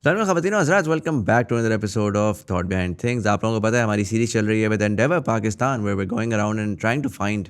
सलमान ख़वातीन और हज़रात, welcome back to another episode of thought behind things. आप लोगों को पता है हमारी सीरीज चल रही है with Endeavour Pakistan, where we going around and trying to find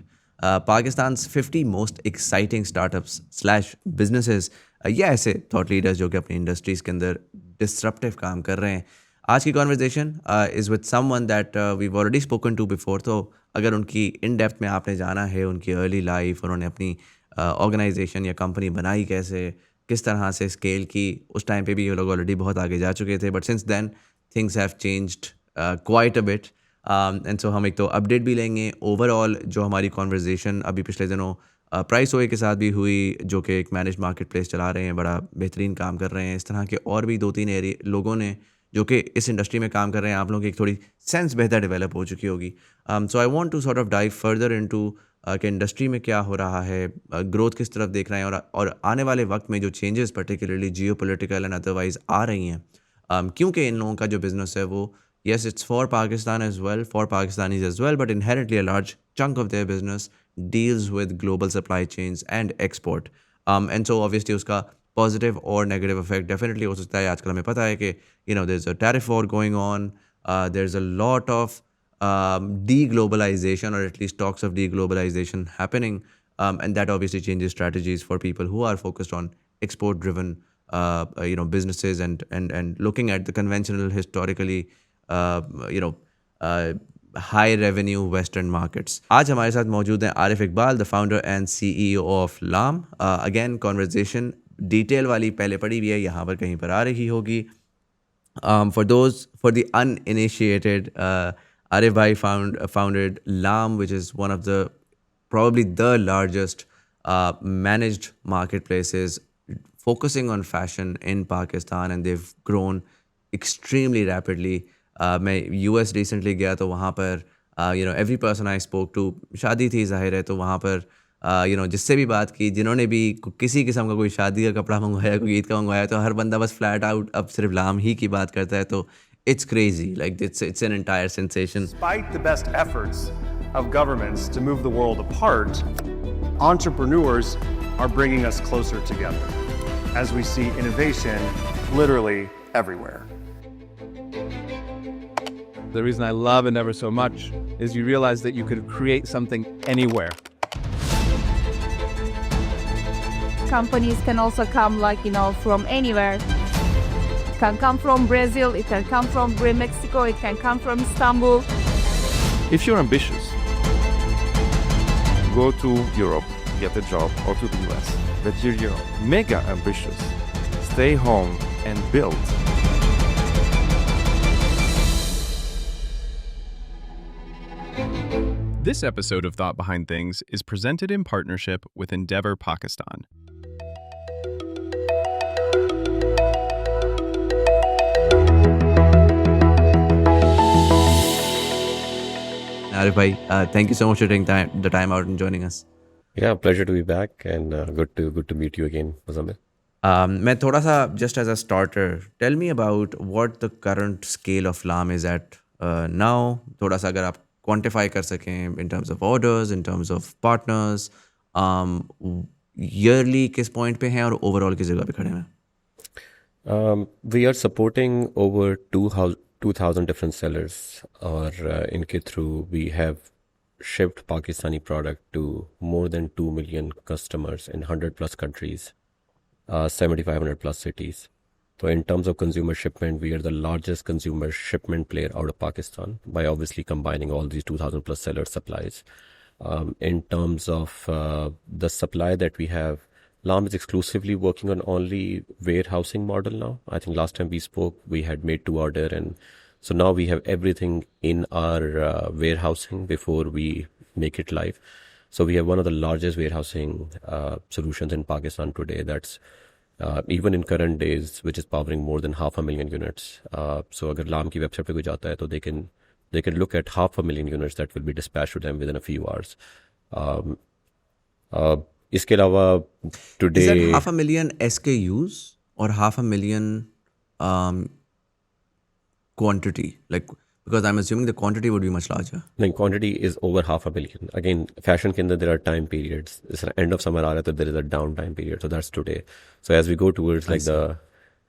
Pakistan's 50 most exciting startups slash businesses या ऐसे थॉट लीडर्स जो कि अपनी इंडस्ट्रीज़ के अंदर डिसरप्टिव काम कर रहे हैं। आज की conversation is with someone that we already spoken to before. तो अगर उनकी इन डेप्थ में आपने जाना है, उनकी अर्ली लाइफ, उन्होंने अपनी ऑर्गेनाइजेशन या कंपनी बनाई कैसे, किस तरह से स्केल की, उस टाइम पे भी ये लोग ऑलरेडी बहुत आगे जा चुके थे, but since then things have changed quite a bit. And so हम एक तो अपडेट भी लेंगे ओवरऑल जो हमारी कॉन्वर्जेसन अभी पिछले दिनों प्राइस ओए के साथ भी हुई, जो कि एक मैनेज मार्केट प्लेस चला रहे हैं, बड़ा बेहतरीन काम कर रहे हैं। इस तरह के और भी 2-3 एरिए लोगों ने जो कि इस इंडस्ट्री में काम कर रहे हैं, आप लोगों की एक थोड़ी सेंस बेहतर डेवलप हो चुकी होगी। So I want to sort of dive further into कि इंडस्ट्री में क्या हो रहा है, ग्रोथ किस तरफ देख रहे हैं, और आने वाले वक्त में जो changes particularly geopolitical and otherwise आ रही हैं, क्योंकि इन लोगों का जो बिजनेस है वो yes it's for Pakistan as well, for Pakistanis as well, but inherently a large chunk of their business deals with global supply chains and export. And so obviously उसका पॉजिटिव और नेगेटिव इफेक्ट डेफिनेटली हो सकता है। आजकल हमें पता है कि there is a tariff war going on, there is a lot of deglobalization, or at least talks of deglobalization happening, and that obviously changes strategies for people who are focused on export driven businesses, and looking at the conventional historically uh, you know high revenue western markets. आज हमारे साथ मौजूद हैं Arif Iqbal, the founder and CEO of लाम। Again conversation detail वाली पहले पड़ी हुई है, यहाँ पर कहीं पर आ रही होगी। For the uninitiated, Arif Bhai founded Lam, which is one of the probably the largest managed marketplaces focusing on fashion in Pakistan, and they've grown extremely rapidly. मैं US recently गया तो वहाँ पर every person I spoke to, शादी थी ज़ाहिर है, तो वहाँ पर जिससे भी बात की, जिन्होंने भी किसी किस्म का कोई शादी का कपड़ा मंगवाया, कोई ईद का मंगवाया, तो हर बंदा बस फ्लैट आउट अब सिर्फ लाम ही की बात करता है। तो it's crazy, like it's an entire sensation. Despite the best efforts of governments to move the world apart, entrepreneurs are bringing us closer together as we see innovation literally everywhere. The reason I love Endeavor so much is you realize that you could create something anywhere. Companies can also come from anywhere. It can come from Brazil, it can come from Mexico, it can come from Istanbul. If you're ambitious, go to Europe, get a job, or to the US. But if you're mega ambitious, stay home and build. This episode of Thought Behind Things is presented in partnership with Endeavor Pakistan. Arif bhai, thank you so much for taking the time out and joining us. Yeah, pleasure to be back, and good to meet you again, Muzammil. मैं थोड़ा सा just as a starter, tell me about what the current scale of Lam is at now. थोड़ा सा अगर आप quantify कर सकें in terms of orders, in terms of partners, yearly किस point पे हैं और overall किस जगह पे खड़े हैं? We are supporting over 2,000 different sellers, or इनके through we have shipped Pakistani product to more than 2 million customers in 100 plus countries, 7,500 plus cities. So in terms of consumer shipment, we are the largest consumer shipment player out of Pakistan by obviously combining all these 2,000 plus seller supplies. In terms of the supply that we have, Lam is exclusively working on only warehousing model now. I think last time we spoke, we had made to order, and so now we have everything in our warehousing before we make it live. So we have one of the largest warehousing solutions in Pakistan today. That's even in current days, which is powering more than 500,000 units. So अगर Lam की website पे कोई जाता है तो they can look at 500,000 units that will be dispatched to them within a few hours. इसके अलावा today is that 500,000 SKUs or 500,000 quantity, like, because I'm assuming the quantity would be much larger. The quantity is over 500,000. Again, fashion के अंदर there are time periods. This end of summer आ रहा है तो there is a downtime period. So that's today. So as we go towards like the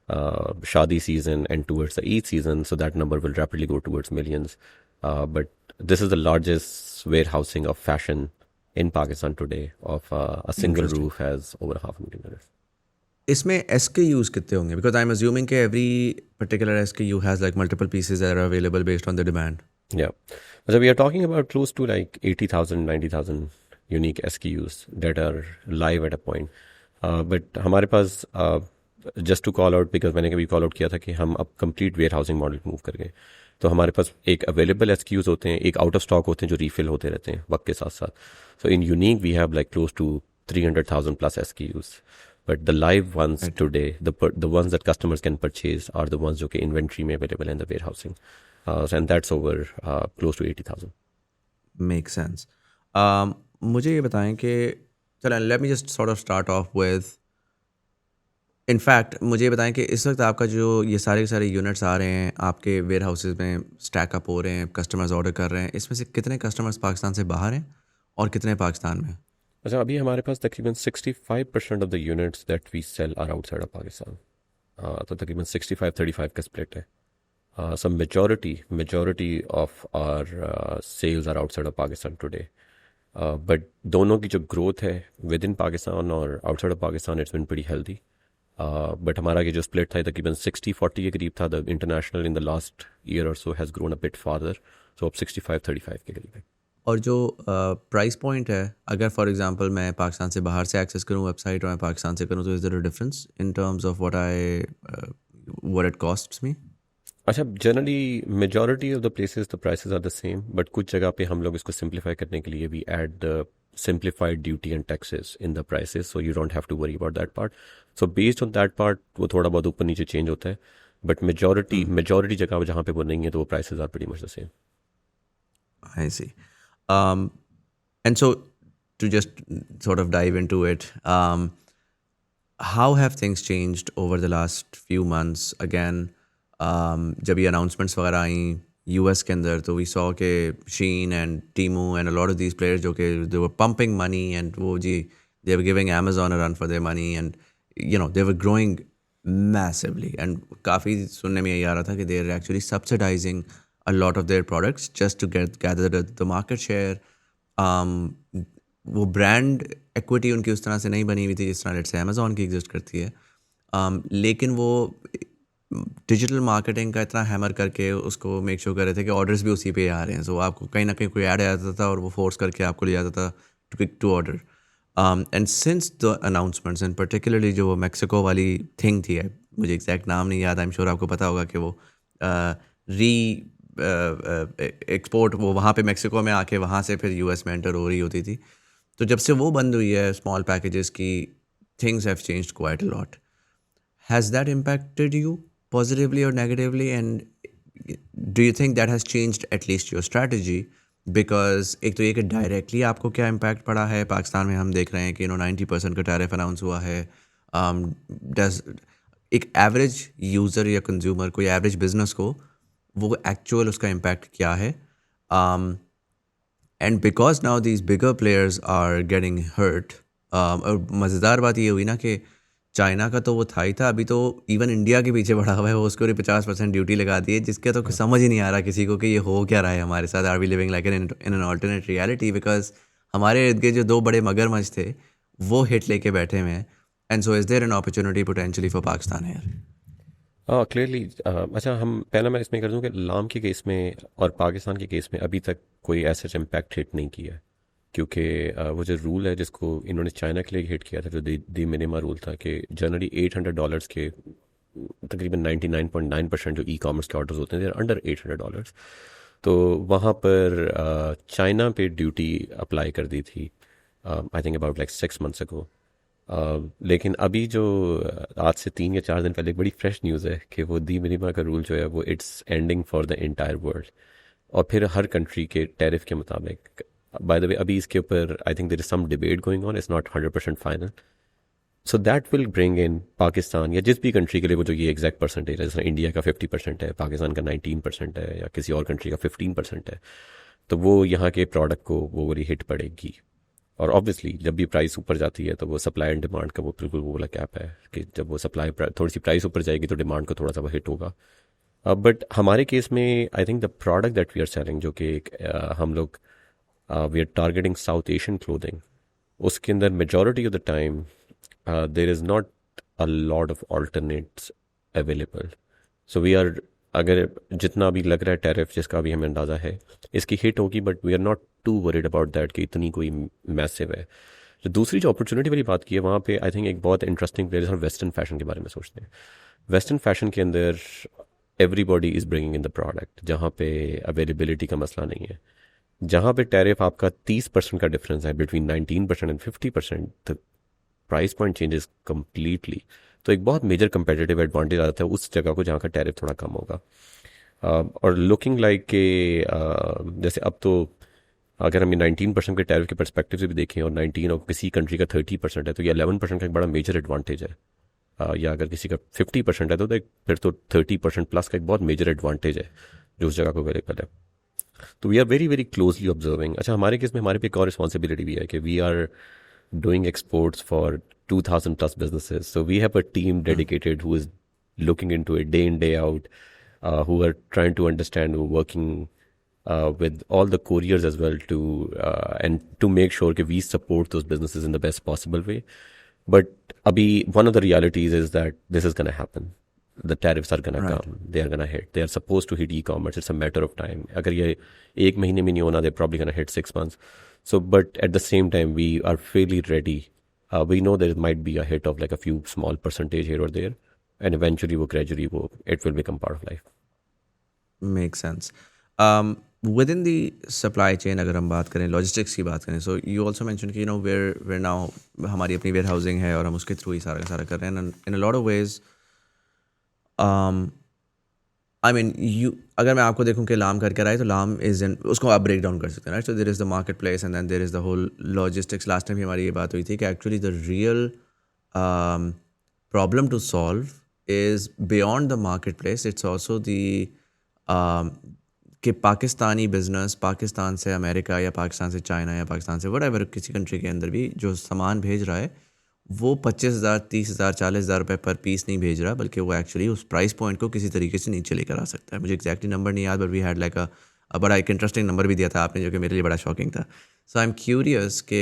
Shadi season and towards the Eid season, so that number will rapidly go towards millions. But this is the largest warehousing of fashion in Pakistan today. Of a single roof has over 500,000. इसमें SKUs कितने होंगे? Because I'm assuming कि every particular SKU has like multiple pieces that are available based on the demand. Yeah. So we are talking about close to like 80,000, 90,000 unique SKUs that are live at a point. But हमारे पास just to call out, because मैंने कभी call out किया था कि हम अब complete warehousing model move कर गए. तो हमारे पास एक available SKUs होते हैं, एक out of stock होते हैं जो refill होते रहते हैं वक्त के साथ साथ. So in unique we have like close to 300,000 plus SKUs. But the live ones today, the ones that customers can purchase are the ones जो कि inventory में available in the warehousing. And that's over close to 80,000. Makes sense. मुझे ये बताएं कि चलें, let me just sort of start off with, in fact मुझे ये बताएं कि इस वक्त आपका जो ये सारे के सारे यूनिट्स आ रहे हैं आपके वेयर हाउसेज में स्टैक अप हो रहे हैं, कस्टमर्स ऑर्डर कर रहे हैं, इसमें से कितने कस्टमर्स पाकिस्तान से बाहर हैं और कितने पाकिस्तान में? अच्छा, अभी हमारे पास तकरीबन 65% of the units that we sell are outside of Pakistan. तो तकरीबन 65-35 का स्प्लिट है. So majority of our sales are outside of Pakistan today. But दोनों की जो growth है within Pakistan और outside of Pakistan, it's been pretty healthy. But हमारा ये जो split था तकरीबन 60-40 के करीब था. The international in the last year or so has grown a bit farther. So अब 65-35 के करीब है. और जो प्राइस पॉइंट है, अगर फॉर एग्जांपल मैं पाकिस्तान से बाहर से एक्सेस करूँ वेबसाइट और मैं पाकिस्तान से करूँ, तो is there a difference in terms of what it costs me? अच्छा, generally majority of the places the prices are the same, but कुछ जगह पे हम लोग इसको सिंप्लीफाई करने के लिए we add the simplified duty and taxes in the prices, so you don't have to worry about that part. So based on that part, वो थोड़ा बहुत ऊपर नीचे चेंज होता है, but majority जगह जहाँ पे वो नहीं है तो वो prices are pretty much the same. I see. And so to just sort of dive into it, how have things changed over the last few months? Again, जब ये announcements वगैरह आई US के अंदर, तो we saw के Shein and Temu and a lot of these players जो कि they were pumping money and वो जी they were giving Amazon a run for their money and you know they were growing massively, and काफ़ी सुनने में यही आ रहा था कि they are actually subsidizing a lot of their products just to gather the market share. वो brand equity उनकी उस तरह से नहीं बनी हुई थी जिस तरह let's say Amazon की exist करती है, लेकिन वो डिजिटल मार्केटिंग का इतना हैमर करके उसको मेक श्योर कर रहे थे कि ऑर्डर्स भी उसी पे आ रहे हैं. सो आपको कहीं ना कहीं कोई ऐड आ जाता था और वो फोर्स करके आपको ले जाता था to click to order. And since the announcements and particularly जो वो मैक्सिको वाली थिंग थी, मुझे एग्जैक्ट नाम नहीं याद, आई एम श्योर आपको पता होगा कि वो एक्सपोर्ट वो वहाँ पे मैक्सिको में आके वहाँ से फिर US में एंटर हो रही होती थी. तो जब से वो बंद हुई है स्मॉल पैकेजेस की, things have changed quite a lot. Has that impacted you positively or negatively, and do you think that has changed at least your strategy? Because एक तो ये कि डायरेक्टली आपको क्या इम्पैक्ट पड़ा है. पाकिस्तान में हम देख रहे हैं कि 90% का टैरिफ अनाउंस हुआ है. डज एक एवरेज यूज़र या कंज्यूमर, कोई एवरेज बिजनेस को वो एक्चुअल उसका इम्पैक्ट क्या है? And because now these bigger players are getting hurt. और मज़ेदार बात ये हुई ना कि चाइना का तो वो था ही था, अभी तो इवन इंडिया के पीछे बढ़ा हुआ है, वो उसको 50% ड्यूटी लगा दी है, जिसके तो समझ ही नहीं आ रहा किसी को कि ये हो क्या रहा है हमारे साथ. Are we living like in an alternate reality? Because हमारे इर्द गिर्द जो दो बड़े मगरमच्छ थे वो हिट लेके बैठे हुए हैं. And so is there an opportunity potentially for Pakistan here? Clearly. अच्छा, हम पहला मैं इसमें कर दूँ कि लाम के केस में और पाकिस्तान के केस में अभी तक कोई ऐसा इम्पैक्ट हिट नहीं किया है, क्योंकि वो जो रूल है जिसको इन्होंने चाइना के लिए हिट किया था, जो दी मिनिमा रूल था कि जनरली $800 के तकरीबन 99.9% जो ई कॉमर्स के ऑर्डर्स होते हैं अंडर $800. तो वहाँ पर चाइना पे ड्यूटी अप्लाई कर दी थी I think about like 6 months ago. लेकिन अभी जो आज से 3 या 4 दिन पहले एक बड़ी फ्रेश न्यूज़ है कि वो दी मिनिमा का रूल जो है वो it's ending for the entire world, और फिर हर कंट्री के टैरिफ के मुताबिक. By the way, अभी इसके ऊपर I think there is some debate going on. It's not 100% final. So that will bring in Pakistan या जिस भी कंट्री के लिए वो जो ये एग्जैक्ट परसेंटेज है, जैसे इंडिया का 50% है, पाकिस्तान का 19% है, या किसी और कंट्री का 15% है, तो वो यहाँ के प्रोडक्ट को वो बड़ी हिट पड़ेगी. और ऑब्वियसली जब भी प्राइस ऊपर जाती है तो वो सप्लाई एंड डिमांड का वो बिल्कुल वो वाला गैप है कि जब वो सप्लाई थोड़ी सी प्राइस ऊपर जाएगी तो डिमांड को थोड़ा सा वो हिट होगा. बट हमारे केस में I think the product that we are selling जो कि हम लोग we are targeting South Asian clothing, उसके अंदर majority of the time there is not a lot of alternates available. So we are, अगर जितना भी लग रहा है टैरिफ जिसका भी हमें अंदाज़ा है इसकी हिट होगी, but we are not too worried about that कि इतनी कोई मैसिव है. तो दूसरी जो अपॉर्चुनिटी वाली बात की है वहाँ पे आई थिंक एक बहुत इंटरेस्टिंग प्लेयर, हम वेस्टर्न फैशन के बारे में सोचते हैं. वेस्टर्न फैशन के अंदर everybody is bringing in the product, जहाँ पे अवेलेबिलिटी का मसला नहीं है. जहाँ पे टैरिफ आपका 30% का डिफरेंस है between 19% and 50%, the price point changes completely. तो एक बहुत मेजर कंपेटिटिव एडवांटेज आता है उस जगह को जहाँ का टैरिफ थोड़ा कम होगा. और लुकिंग लाइक के जैसे अब तो अगर हम 19% के टैरिफ के परस्पेक्टिव से भी देखें और 19 और किसी कंट्री का 30% है तो ये 11% का एक बड़ा मेजर एडवांटेज है. या अगर किसी का 50% है तो फिर तो 30% प्लस का एक बहुत मेजर एडवांटेज है जो उस जगह को अवेलेबल है. तो we are very very closely observing. अच्छा, हमारे केस में हमारे पे एक और रिस्पॉन्सिबिलिटी भी है कि we are doing exports for 2,000 plus businesses. So we have a team dedicated who is looking into it day in, day out, who are trying to understand, working with all the couriers as well to and to make sure that we support those businesses in the best possible way. But abhi, one of the realities is that this is going to happen. The tariffs are going to come. They are going to hit. They are supposed to hit e-commerce. It's a matter of time. Agar ye 1 mahine mein nahi hona, they're probably going to hit 6 months. So, but at the same time, we are fairly ready. We know there might be a hit of like a few small percentage here or there, and eventually, gradually, it will become part of life. Makes sense. Within the supply chain, अगर हम बात करें logistics की बात करें, so you also mentioned कि we're now हमारी अपनी warehousing है और हम उसके through ही सारा का सारा कर रहे हैं. And in a lot of ways, I mean, अगर मैं आपको देखूं कि लाम करके आए तो लाम उसको आप ब्रेक डाउन कर सकते हैं, right. So there is the market place and then there is the whole logistics. Last time भी हमारी ये बात हुई थी कि actually the real problem to solve is beyond the market place. It's also the कि पाकिस्तानी बिजनेस पाकिस्तान से America या पाकिस्तान से चाइना या पाकिस्तान से व्हाटएवर किसी कंट्री के अंदर भी जो सामान भेज रहा है वो 25,000 30,000 40,000 रुपये पर पीस नहीं भेज रहा, बल्कि वो एक्चुअली उस प्राइस पॉइंट को किसी तरीके से नीचे लेकर आ सकता है. मुझे एक्जैक्टली नंबर नहीं याद, but we had like a बड़ा एक इंटरेस्टिंग नंबर भी दिया था आपने जो कि मेरे लिए बड़ा शॉकिंग था. सो आई एम क्यूरियस कि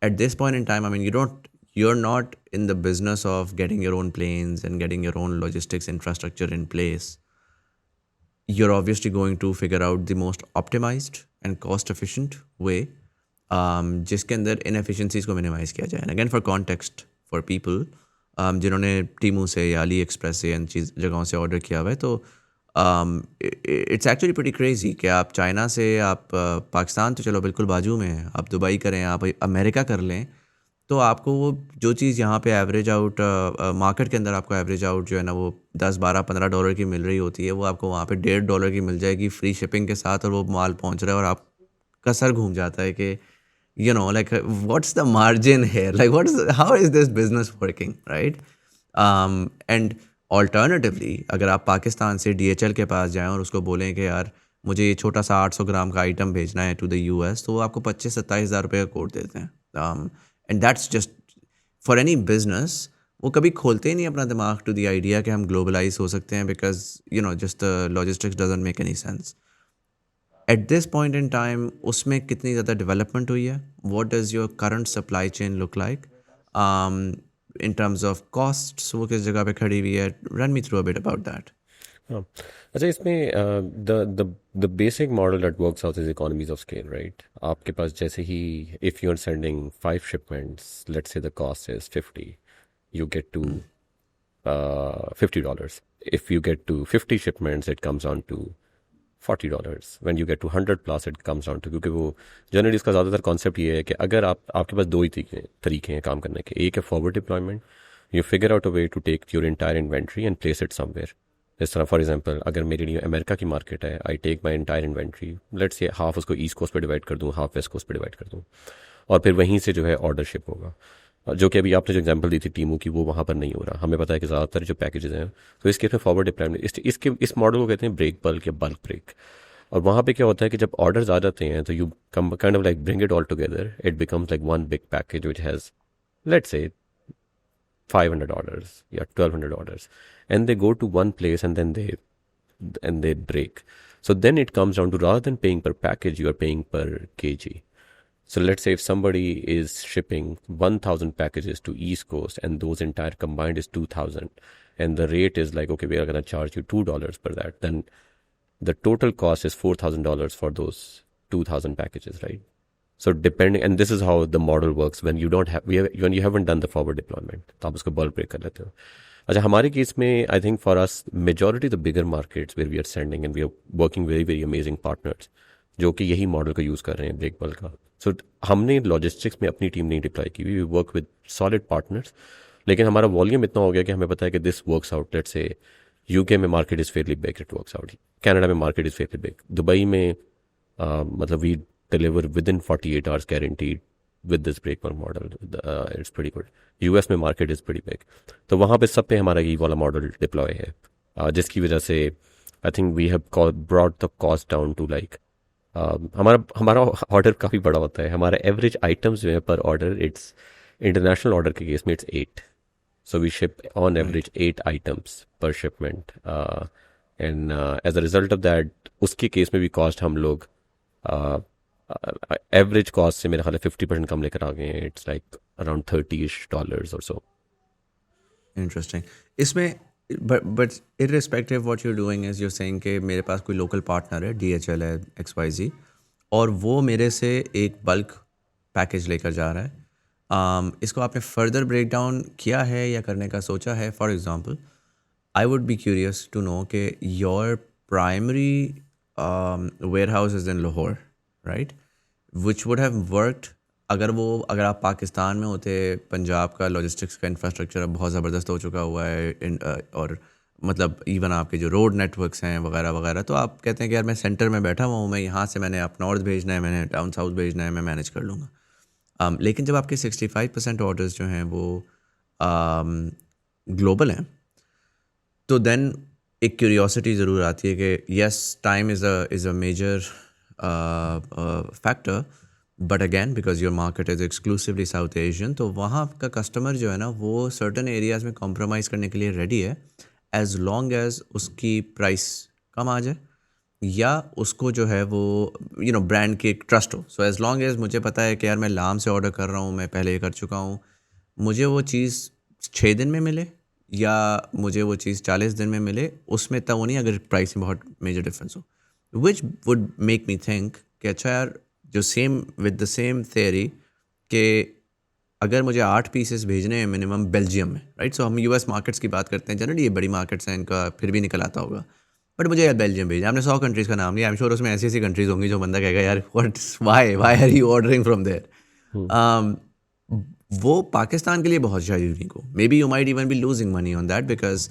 eight this point in time, I mean you're not in the business of getting your own planes and getting your own logistics infrastructure in place. You're obviously going to figure out the most optimized and cost efficient way जिसके अंदर inefficiencies को minimize किया जाए. And again for context for people जिन्होंने टीमू से या Ali express से इन चीज़ जगहों से ऑर्डर किया हुआ है, तो इट्स एक्चुअली प्रीटी क्रेजी कि आप चाइना से आप पाकिस्तान तो चलो बिल्कुल बाजू में है, आप दुबई करें, आप अमेरिका कर लें, तो आपको वो जो चीज़ यहाँ पे एवरेज आउट मार्केट के अंदर आपको एवरेज आउट जो है ना वो 10 12 15 डॉलर की मिल रही होती है, वो आपको वहाँ पे $1.5 की मिल जाएगी फ्री शिपिंग के साथ, और वो माल पहुँच रहा है और आपका सर घूम जाता है कि like what's the margin here, like how is this business working, right? And alternatively अगर आप पाकिस्तान से DHL के पास जाएं और उसको बोलें कि यार मुझे ये छोटा सा 800 ग्राम का आइटम भेजना है टू द US, तो वो आपको 25-27 हज़ार रुपये का कोड देते हैं. And that's just for any business, वो कभी खोलते ही नहीं अपना दिमाग टू द आइडिया कि हम ग्लोबलाइज हो सकते हैं, because just logistics doesn't make any sense. Eight this point in time उसमें कितनी ज़्यादा डेवलपमेंट हुई है? What does your current supply chain look like in terms of costs? वो किस जगह पे खड़ी हुई है? Run me through a bit about that. अच्छा, इसमें the basic model that works out is economies of scale, right? आपके पास जैसे ही if you are sending 5 shipments, let's say the cost is 50, you get to $50. If you get to 50 shipments, it comes on to $40. When you get to 100 plus, it comes down to, क्योंकि वो generally इसका ज़्यादातर concept ये है कि अगर आपके पास 2 ही तरीके हैं काम करने के. एक है forward deployment, you figure out a way to take your entire inventory and place it somewhere. इस तरह फॉर एग्जांपल अगर मेरे लिए अमेरिका की मार्केट है, I take my entire inventory, let's say half उसको ईस्ट कोस्ट पे डिवाइड कर दूँ, हाफ वेस्ट कोस्ट पे डिवाइड कर दूँ, और फिर वहीं से जो है ऑर्डर शिप होगा. जो कि अभी आपने जो एग्जांपल दी थी टीमू की, वो वहाँ पर नहीं हो रहा. हमें पता है कि ज़्यादातर जो पैकेजेस हैं, तो इस केस में फॉरवर्ड डिप्लॉयमेंट, इस मॉडल को कहते हैं ब्रेक बल्क या बल्क ब्रेक. और वहाँ पे क्या होता है कि जब ऑर्डर्स आ जाते हैं तो you come kind of like bring it all together, it becomes like one big package which has let's say 500 orders, yeah, 1200 orders, and they go to one place and then they break. So then it comes down to, rather than paying per package, you are paying per kg. So let's say if somebody is shipping 1000 packages to East Coast and those entire combined is 2000, and the rate is like, okay, we are going to charge you $2 per that, then the total cost is $4000 for those 2000 packages, right? So depending, and this is how the model works when you don't have, when you haven't done the forward deployment, तो आप उसको bulk break कर लेते हो. अच्छा, हमारे केस में I think for us majority the bigger markets where we are sending and we are working very very amazing partners जो कि यही मॉडल को यूज़ कर रहे हैं ब्रेक बल्क का. सो हमने लॉजिस्टिक्स में अपनी टीम नहीं डिप्लॉय की, we work with solid partners, लेकिन हमारा वॉल्यूम इतना हो गया कि हमें पता है कि this works out. Let's say UK में market is fairly big, it works out. Canada में market is fairly big. Dubai में मतलब we deliver within 48 hours guaranteed with this break bulk model. It's pretty good. US में market is pretty big. तो वहाँ पे सब पे हमारा ये वाला मॉडल डिप्लॉय है, जिसकी वजह से I think we have brought the cost down to like, हमारा ऑर्डर काफ़ी बड़ा होता है. हमारा एवरेज आइटम्स जो है पर ऑर्डर, इट्स इंटरनेशनल ऑर्डर के केस में it's 8. So we ship on average 8 items per shipment. And as a result of that उसके केस में भी कॉस्ट हम लोग एवरेज कॉस्ट से मेरे ख्याल 50% कम लेकर आ गए हैं. इट्स लाइक अराउंड $30 और सो. इंटरेस्टिंग. इसमें but irrespective what you doing is you're saying कि मेरे पास कोई लोकल पार्टनर है, DHL है, XYZ, और वो मेरे से एक बल्क पैकेज लेकर जा रहा है. इसको आपने फर्दर ब्रेक डाउन किया है या करने का सोचा है? For example, I would be curious to know कि your primary warehouse is in Lahore, right, which would have worked अगर आप पाकिस्तान में होते. पंजाब का लॉजिस्टिक्स का इंफ्रास्ट्रक्चर अब बहुत ज़बरदस्त हो चुका हुआ है, और मतलब इवन आपके जो रोड नेटवर्क्स हैं वगैरह वगैरह, तो आप कहते हैं कि यार मैं सेंटर में बैठा हुआ हूँ, मैं यहाँ से मैंने अप नॉर्थ भेजना है, मैंने डाउन साउथ भेजना है, मैं मैनेज कर लूँगा. लेकिन जब आपके 65% ऑर्डर्स जो हैं वो ग्लोबल हैं, तो देन एक क्यूरियोसिटी ज़रूर आती है कि yes, time is a major factor, but again because your market is exclusively South Asian, तो वहाँ का कस्टमर जो है ना वो सर्टन एरियाज़ में कॉम्प्रोमाइज़ करने के लिए रेडी है, एज लॉन्ग एज उसकी प्राइस कम आ जाए या उसको जो है वो ब्रांड की एक ट्रस्ट हो. सो एज लॉन्ग एज मुझे पता है कि यार मैं लाम से ऑर्डर कर रहा हूँ, मैं पहले कर चुका हूँ, मुझे वो चीज़ 6 दिन में मिले या मुझे वो चीज़ 40 दिन में मिले, उसमें तब वो नहीं अगर प्राइस में बहुत मेजर डिफरेंस हो, which would make me think कि अच्छा यार, जो same with the same theory कि अगर मुझे 8 पीसेस भेजने हैं मिनिमम बेल्जियम में, राइट. सो हम US मार्केट्स की बात करते हैं, जनरली ये बड़ी मार्केट्स हैं, इनका फिर भी निकल आता होगा, बट मुझे यार बेल्जियम भेजना. आपने 100 कंट्रीज़ का नाम लिया, आई एम श्योर उसमें ऐसी ऐसी कंट्रीज़ होंगी जो बंदा कहेगा यार why are you ordering from there. वो पाकिस्तान के लिए बहुत ज़्यादा यूनिक हो. Maybe you might even be losing money on that because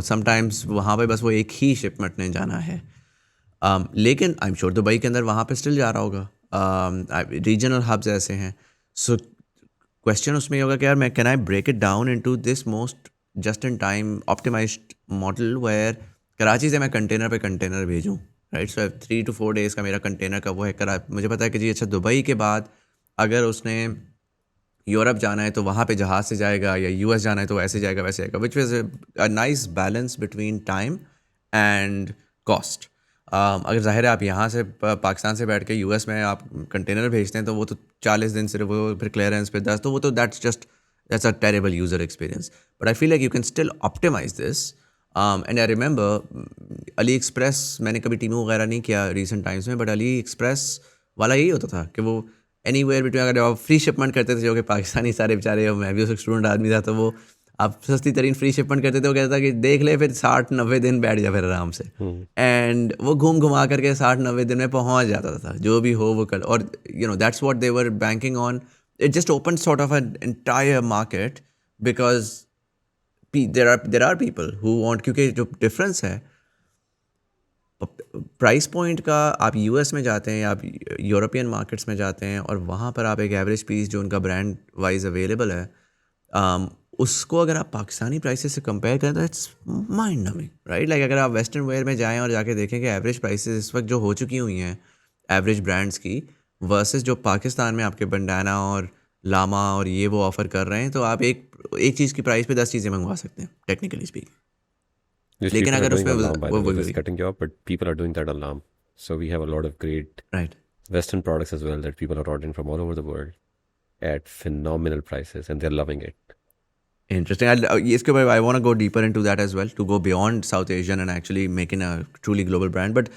sometimes वहाँ पे बस वो एक ही शिपमेंट ने जाना है. लेकिन आई एम श्योर दुबई के अंदर वहाँ पे स्टिल जा रहा होगा, रीजनल हब्स ऐसे हैं. सो क्वेश्चन उसमें होगा कि यार मैं can I break it down into this most just in time optimized model where Karachi से मैं कंटेनर पे कंटेनर भेजूँ, राइट. सो 3 to 4 days का मेरा कंटेनर का वो है. मुझे पता है कि जी अच्छा दुबई के बाद अगर उसने यूरोप जाना है तो वहाँ पे जहाज़ से जाएगा, या US जाना है तो ऐसे जाएगा वैसे जाएगा, which was a nice balance between time and cost. अगर ज़ाहिर है आप यहाँ से पाकिस्तान से बैठ के US में आप कंटेनर भेजते हैं तो वो तो 40 दिन सिर्फ वो, फिर क्लियरेंस पे 10, तो वो तो that's a terrible user experience. But I feel like you can still optimize this. And I remember AliExpress, मैंने कभी टीमू वगैरह नहीं किया रिसेंट टाइम्स में, बट अली एक्सप्रेस वाला यही होता था कि वो एनीवेयर बिटवीन, अगर आप फ्री शिपमेंट करते थे, जो कि पाकिस्तानी सारे बेचारे, मैं भी उस स्टूडेंट आदमी था, तो वो आप सस्ती तरीन फ्री शिपमेंट करते थे. वो कहता था कि देख ले फिर 60-90 दिन बैठ जा फिर आराम से, एंड वो घुमा करके 60-90 दिन में पहुंच जाता था, जो भी हो वो कर. और that's what they were banking on. It just open sort of an entire market because there are people who want, क्योंकि जो डिफरेंस है प्राइस पॉइंट का, आप US में जाते हैं या आप यूरोपियन मार्केट्स में जाते हैं और वहाँ पर आप एक एवरेज पीस जो उनका ब्रांड वाइज अवेलेबल है, उसको अगर आप पाकिस्तानी प्राइसेस से कंपेयर करें तो it's mind numbing, right? Like अगर आप वेस्टर्न वेयर में जाएं और जाके देखें कि एवरेज प्राइसेस इस वक्त जो हो चुकी हुई हैं एवरेज ब्रांड्स की वर्सेस जो पाकिस्तान में आपके बंडाना और लामा और ये वो ऑफर कर रहे हैं, तो आप एक चीज़ की प्राइस पे 10 चीज़ें मंगवा सकते हैं टेक्निकली स्पीकिंग। Which लेकिन people are अगर doing उसमें alarm, by the way, just वो cutting you off, but people are doing that alarm. So we have a lot of great right Western products as well that people are ordering from all over the world at phenomenal prices, and they're loving it. Interesting. इसके ऊपर I want to go deeper into that as well, to go beyond South Asian and actually making a truly global brand. But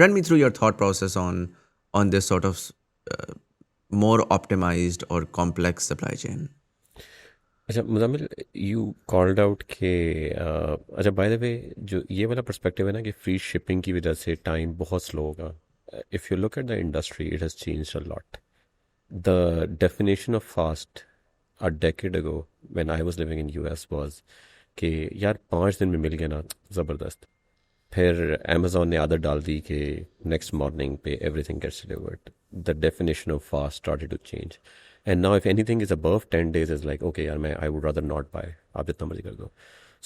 run me through your thought process on this sort of more optimized or complex supply chain. अच्छा Muzamil, you called out के अच्छा by the way, जो ये वाला perspective है ना कि free shipping की वजह से टाइम बहुत स्लो होगा, if you look at the industry it has changed a lot. The definition of fast a decade ago when I was living in US was कि यार 5 दिन में मिल गया ना, ज़बरदस्त. फिर अमेज़ॉन ने आदत डाल दी कि नेक्स्ट मॉर्निंग पे everything gets delivered. The definition of fast started to change. And now if anything is above 10 days, is like, okay, yaar, I would rather not buy. आप जितना मर्जी कर दो.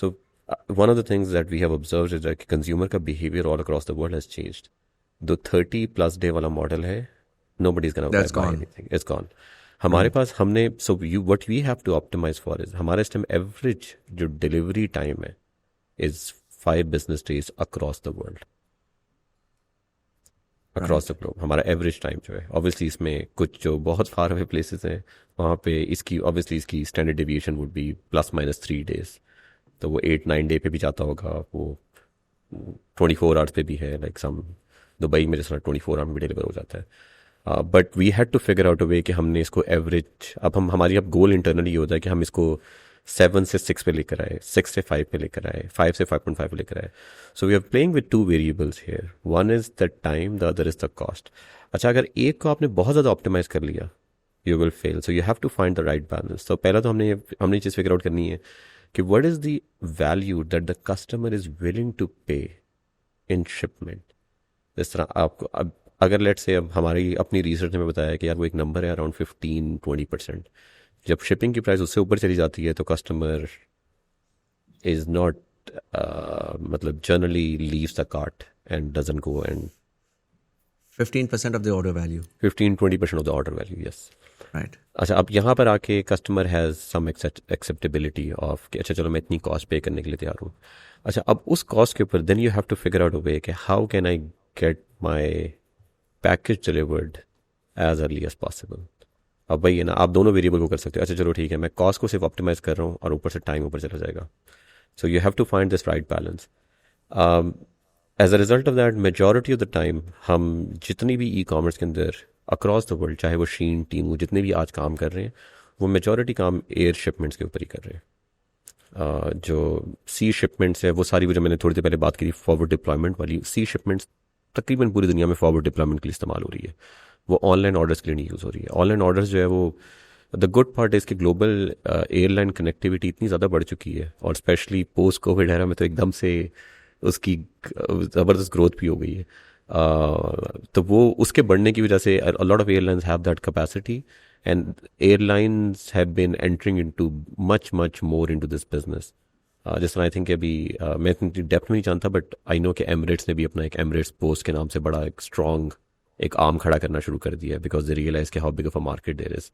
So one of the things that we have observed is that consumer का behavior all across the world has changed. The 30+ day वाला model है, nobody's gonna That's buy gone. anything. It's gone. हमारे पास हमने what we have to optimize for is हमारे इस time average जो delivery time है is 5 business days across the world. Across the globe हमारा average time जो है. ऑब्वियसली इसमें कुछ जो बहुत फार अवे प्लेसेस हैं वहाँ पे इसकी इसकी standard deviation would be +- 3 days. तो वो 8-9 डे पे भी जाता होगा, वो 24 आवर्स पे भी है. लाइक सम दुबई में जैसा 24 आवर में भी डिलीवर हो जाता है. But we had to figure out a way कि हमने इसको एवरेज, हमारी अब गोल इंटरनली ये होता है कि हम इसको 7 से 6 पे लेकर आए, 6 से 5 पे लेकर आए, 5 से 5.5 पे लेकर आए. So we are playing with 2 variables here. One is the time, the other is the cost. अच्छा, अगर एक को आपने बहुत ज़्यादा ऑप्टिमाइज कर लिया, you will fail. So you have to find the right balance. तो पहला तो हमने ये चीज़ फिगर आउट करनी है कि what is the value that the customer is willing to pay in shipment. इस तरह आपको अब अगर लेट्स से अब हमारी अपनी रिसर्च ने बताया कि यार वो एक नंबर है अराउंड 15-20%. जब शिपिंग की प्राइस उससे ऊपर चली जाती है तो कस्टमर इज नॉट मतलब generally leaves the cart and doesn't go. And 15% of the order value. 15-20% of the order value, yes. Right. अच्छा, अब यहाँ पर आके customer has some acceptability of कि अच्छा चलो मैं इतनी कॉस्ट पे करने के लिए तैयार हूँ. अच्छा, अब उस कॉस्ट के ऊपर then you have to figure out a way कि how can I get my package delivered as early as possible. अब वही है ना, आप दोनों वेरिएबल को कर सकते हो. अच्छा चलो ठीक है, मैं कॉस्ट को सिर्फ ऑप्टिमाइज कर रहा हूँ और ऊपर से टाइम ऊपर चला जाएगा. So you have to find this right balance. As a result of that, majority of the time हम जितनी भी ई कॉमर्स के अंदर अक्रॉस द वर्ल्ड, चाहे वो शीन, टीमू, जितने भी आज काम कर रहे हैं, वो मेजॉरिटी काम एयर शिपमेंट्स के ऊपर ही कर रहे हैं. जो सी शिपमेंट्स है वो सारी, वो जो मैंने थोड़ी देर पहले बात की थी फॉरवर्ड डिप्लॉयमेंट वाली, सी शिपमेंट्स तकरीबन पूरी दुनिया में फॉरवर्ड डिप्लॉयमेंट के लिए इस्तेमाल हो रही है. वो ऑनलाइन ऑर्डर्स के लिए नहीं यूज़ हो रही है. ऑनलाइन ऑर्डर्स जो है वो, द गुड पार्ट इज़ कि ग्लोबल एयरलाइन कनेक्टिविटी इतनी ज़्यादा बढ़ चुकी है और स्पेशली पोस्ट कोविड एरा में तो एकदम से उसकी ज़बरदस्त ग्रोथ भी हो गई है. तो वो उसके बढ़ने की वजह से a lot of airlines have that capacity and airlines have been entering into much more into this business. जिस तरह आई थिंक अभी मैं इतनी डेप्थ में नहीं जानता, बट आई नो कि एमिरेट्स ने भी अपना एक एमिरेट्स पोस्ट के नाम से बड़ा एक स्ट्रॉन्ग एक आर्म खड़ा करना शुरू कर दिया है, बिकॉज दे रियलाइज के how big of a market there is.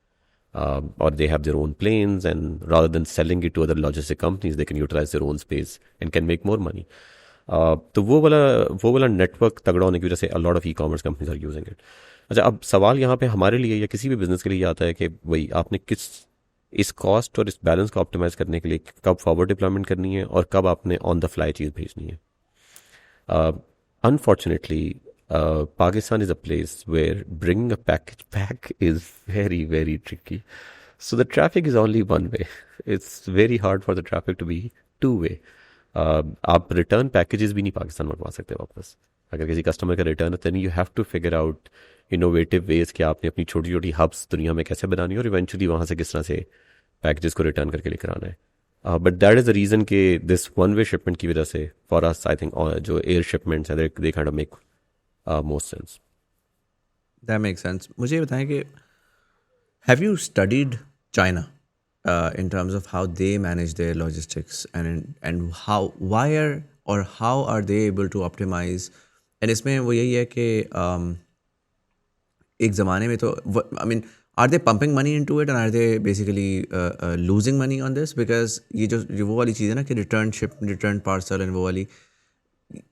और they have their own planes and rather than selling it to other logistic companies they can utilize their own space and can make more money. तो वो वाला network तगड़ा होने की वजह से a lot of e commerce companies are using it. अच्छा, अब सवाल यहाँ पे हमारे लिए या किसी भी बिजनेस के लिए आता है कि वही आपने इस कॉस्ट और इस बैलेंस को ऑप्टिमाइज करने के लिए कब फॉरवर्ड डिप्लॉयमेंट करनी है और कब आपने ऑन द फ्लाई चीज़ भेजनी है. Unfortunately Pakistan is a place where bringing a package back is very, very tricky. So the traffic is only one way. It's very hard for the traffic to be two-way. आप return packages भी नहीं पाकिस्तान मंगवा सकते वापस. अगर किसी customer का return है then you have to figure out innovative ways कि आपने अपनी छोटी छोटी हब्स दुनिया में कैसे बनानी है और इवेंचुअली वहाँ से किस तरह से पैकेजेस को रिटर्न करके लेकर आना है. But that is the reason कि दिस वन वे शिपमेंट की वजह से फॉर अस आई थिंक जो एयर शिपमेंट्स हैं they kind of make most sense. That makes sense. मुझे ये बताएं कि have you studied China in terms of how they manage their logistics and why how are they able to optimize. And इसमें वो यही है कि एक ज़माने में तो I mean are they pumping money into it and are they basically losing money on this? Because ये वो वाली चीज़ है ना कि return parcel and वो वाली,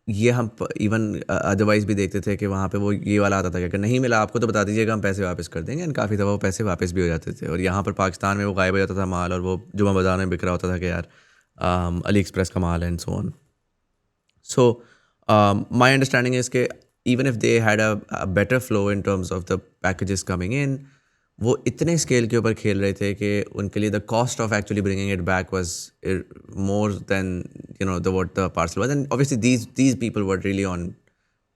ये हम इवन अदरवाइज भी देखते थे कि वहाँ पे वो ये वाला आता था कि अगर नहीं मिला आपको तो बता दीजिएगा, हम पैसे वापस कर देंगे, एंड काफ़ी दफ़ा वो पैसे वापस भी हो जाते थे. और यहाँ पर पाकिस्तान में वो गायब हो जाता था माल, और वो जुमा बाज़ार में बिक रहा होता था कि यार अली एक्सप्रेस का माल है and so on. So my understanding is कि even if they had a better flow in terms of the packages coming in, वो इतने स्केल के ऊपर खेल रहे थे कि उनके लिए the cost of actually bringing it back was more than what the parcel was. And obviously these people were really on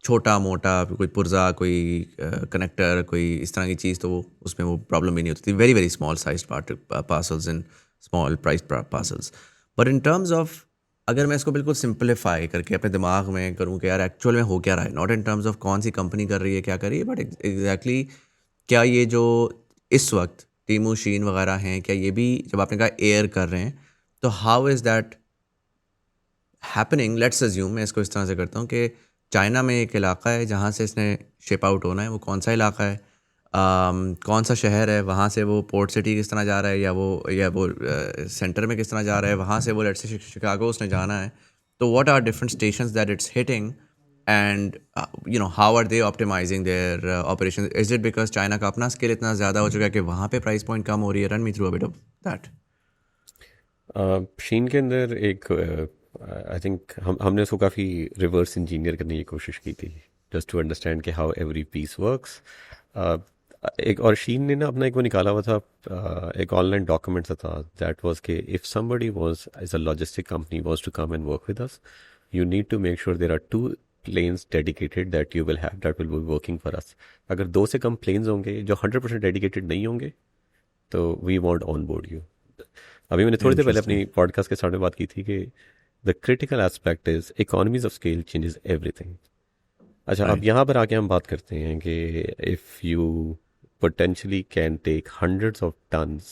छोटा मोटा, कोई पुर्जा, कोई कनेक्टर, कोई इस तरह की चीज़, तो वो उसमें वो प्रॉब्लम भी नहीं होती थी. very small sized parcels and small priced parcels. But in terms of, अगर मैं इसको बिल्कुल सिंपलीफाई करके अपने दिमाग में करूँ कि यार एक्चुअल में हो क्या रहा है, नॉट इन टर्म्स ऑफ कौन सी कंपनी कर रही है, क्या कर रही है, बट एग्जैक्टली क्या ये जो इस वक्त टीमू शीन वगैरह हैं, क्या ये भी जब आपने कहा एयर कर रहे हैं, तो how is that happening? Let's assume, मैं इसको इस तरह से करता हूँ कि चाइना में एक इलाका है जहाँ से इसने शिप आउट होना है, वो कौन सा इलाका है, कौन सा शहर है, वहाँ से वो पोर्ट सिटी किस तरह जा रहा है, या वो सेंटर में किस तरह जा रहा है, वहाँ से वो लेट्स से शिकागो उसने जाना है, तो what are different stations that it's hitting, and how are they optimizing their operation? Is it because China का अपना स्केल इतना ज़्यादा हो चुका है कि वहाँ पे प्राइस पॉइंट कम हो रही है? Run me through a bit of that. Shein के अंदर एक आई थिंक हमने उसको काफ़ी रिवर्स इंजीनियर करने की कोशिश की थी, जस्ट टू अंडरस्टैंड कि हाउ एवरी पीस वर्क्स. एक और शीन ने ना अपना एक वो निकाला हुआ था, एक ऑनलाइन डॉक्यूमेंट सा था, दैट वाज कि if somebody was as a logistic company was to come and work with us, you need to make sure there are 2 planes dedicated that you will have that will be working for us. अगर 2 से कम planes होंगे जो 100% dedicated नहीं होंगे, तो we won't onboard you. अभी मैंने थोड़ी देर पहले अपनी पॉडकास्ट के सामने बात की थी कि the critical aspect is economies of scale changes everything. अच्छा, अब यहाँ पर आके हम बात करते हैं कि if you potentially can take hundreds of tons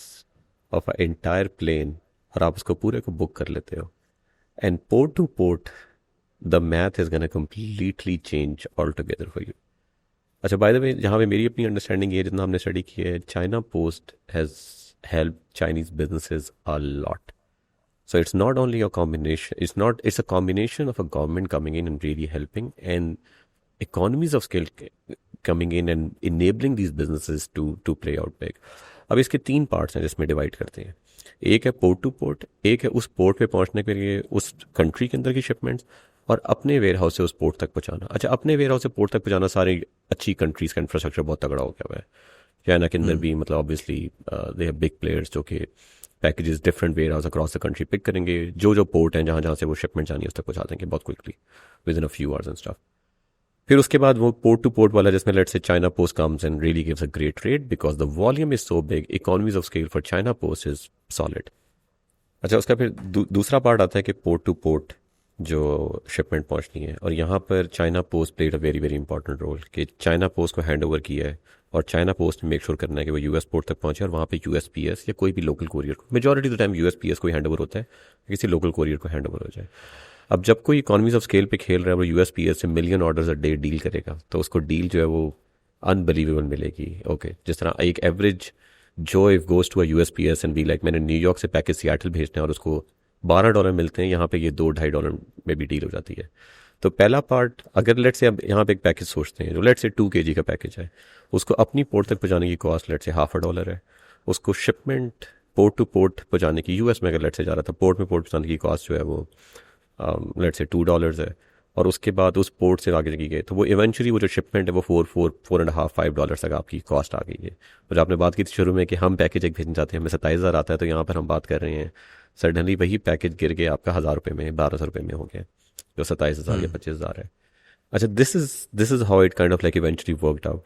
of an entire plane और आप उसको पूरे को बुक कर लेते हो, and port to port the math is going to completely change altogether for you. अच्छा, by the way, जहाँ पे मेरी अपनी अंडरस्टैंडिंग है, जितना हमने स्टडी की है, China Post has helped Chinese businesses a lot. So it's not only a combination, it's a combination of a government coming in and really helping, and economies of scale coming in and enabling these businesses to play out big. अब इसके 3 parts हैं जिसमें divide करते हैं. एक है port to port, एक है उस पोर्ट पे पहुंचने के लिए उस कंट्री के अंदर की शिपमेंट्स, और अपने वेयर हाउस से उस पोर्ट तक पहुंचाना. अच्छा, अपने वेयर हाउस से पोर्ट तक पहुंचाना, सारी अच्छी कंट्रीज का इंफ्रास्ट्रक्चर बहुत तगड़ा हो गया हुआ है. चाइना के अंदर भी मतलब obviously they have big players जो कि packages different warehouse across the country pick करेंगे, जो पोर्ट हैं जहाँ से वो शिपमेंट जानी है उस तक पहुंचा देंगे बहुत quickly with in a few hours and stuff. फिर उसके बाद वो पोर्ट टू पोर्ट वाला जिसमें let's say China Post comes and really gives a great rate because the volume is so big, economies of scale for China Post is solid. अच्छा, उसका फिर दूसरा पार्ट आता है कि पोर्ट टू पोर्ट जो शिपमेंट पहुंचनी है, और यहाँ पर China Post played a very very important role कि चाइना पोस्ट को हैंड ओवर किया है, और चाइना पोस्ट ने मेक श्योर करना है कि वो यूएस पोर्ट तक पहुंचे, और वहाँ पे यूएसपीएस या कोई भी लोकल कोरियर को, majority of the time USPS को हैंड ओवर होता है, किसी लोकल कोरियर को हैंड ओवर हो जाए. अब जब कोई इकोनॉमीज ऑफ स्केल पे खेल रहा है, वो यूएसपीएस से million orders a day deal करेगा, तो उसको डील जो है वो अनबिलीवेबल मिलेगी. ओके, जिस तरह एक एवरेज जो if goes to a USPS and be like मैंने न्यूयॉर्क से पैकेज सियाटल भेजना है और उसको $12 मिलते हैं, यहाँ पे ये $2-2.5 में भी डील हो जाती है. तो पहला पार्ट, अगर लेट्स से अब यहाँ पे एक पैकेज सोचते हैं जो लेट्स से 2 kg का पैकेज है, उसको अपनी पोर्ट तक पहुँचाने की कॉस्ट लेट्स से $0.50 है, उसको शिपमेंट पोर्ट टू पोर्ट पहुँचाने की यूएस में अगर लेट्स से जा रहा था, पोर्ट में पोर्ट पहुँचाने की कॉस्ट जो है वो लेट्स से $2 है, और उसके बाद उस पोर्ट से आगे की गई तो वो इवेंचुअली वो जो शिपमेंट है वो $4.5-5 तक आपकी कॉस्ट आ गई है. और आपने बात की थी शुरू में कि हम पैकेज एक भेजना चाहते हैं, हमें 27,000 आता है, तो यहाँ पर हम बात कर रहे हैं सडनली वही पैकेज गिर के आपका $1,000 में, $1,200 में हो गया, जो 27,000 या 25,000 है. अच्छा, this is how it kind of like eventually worked out.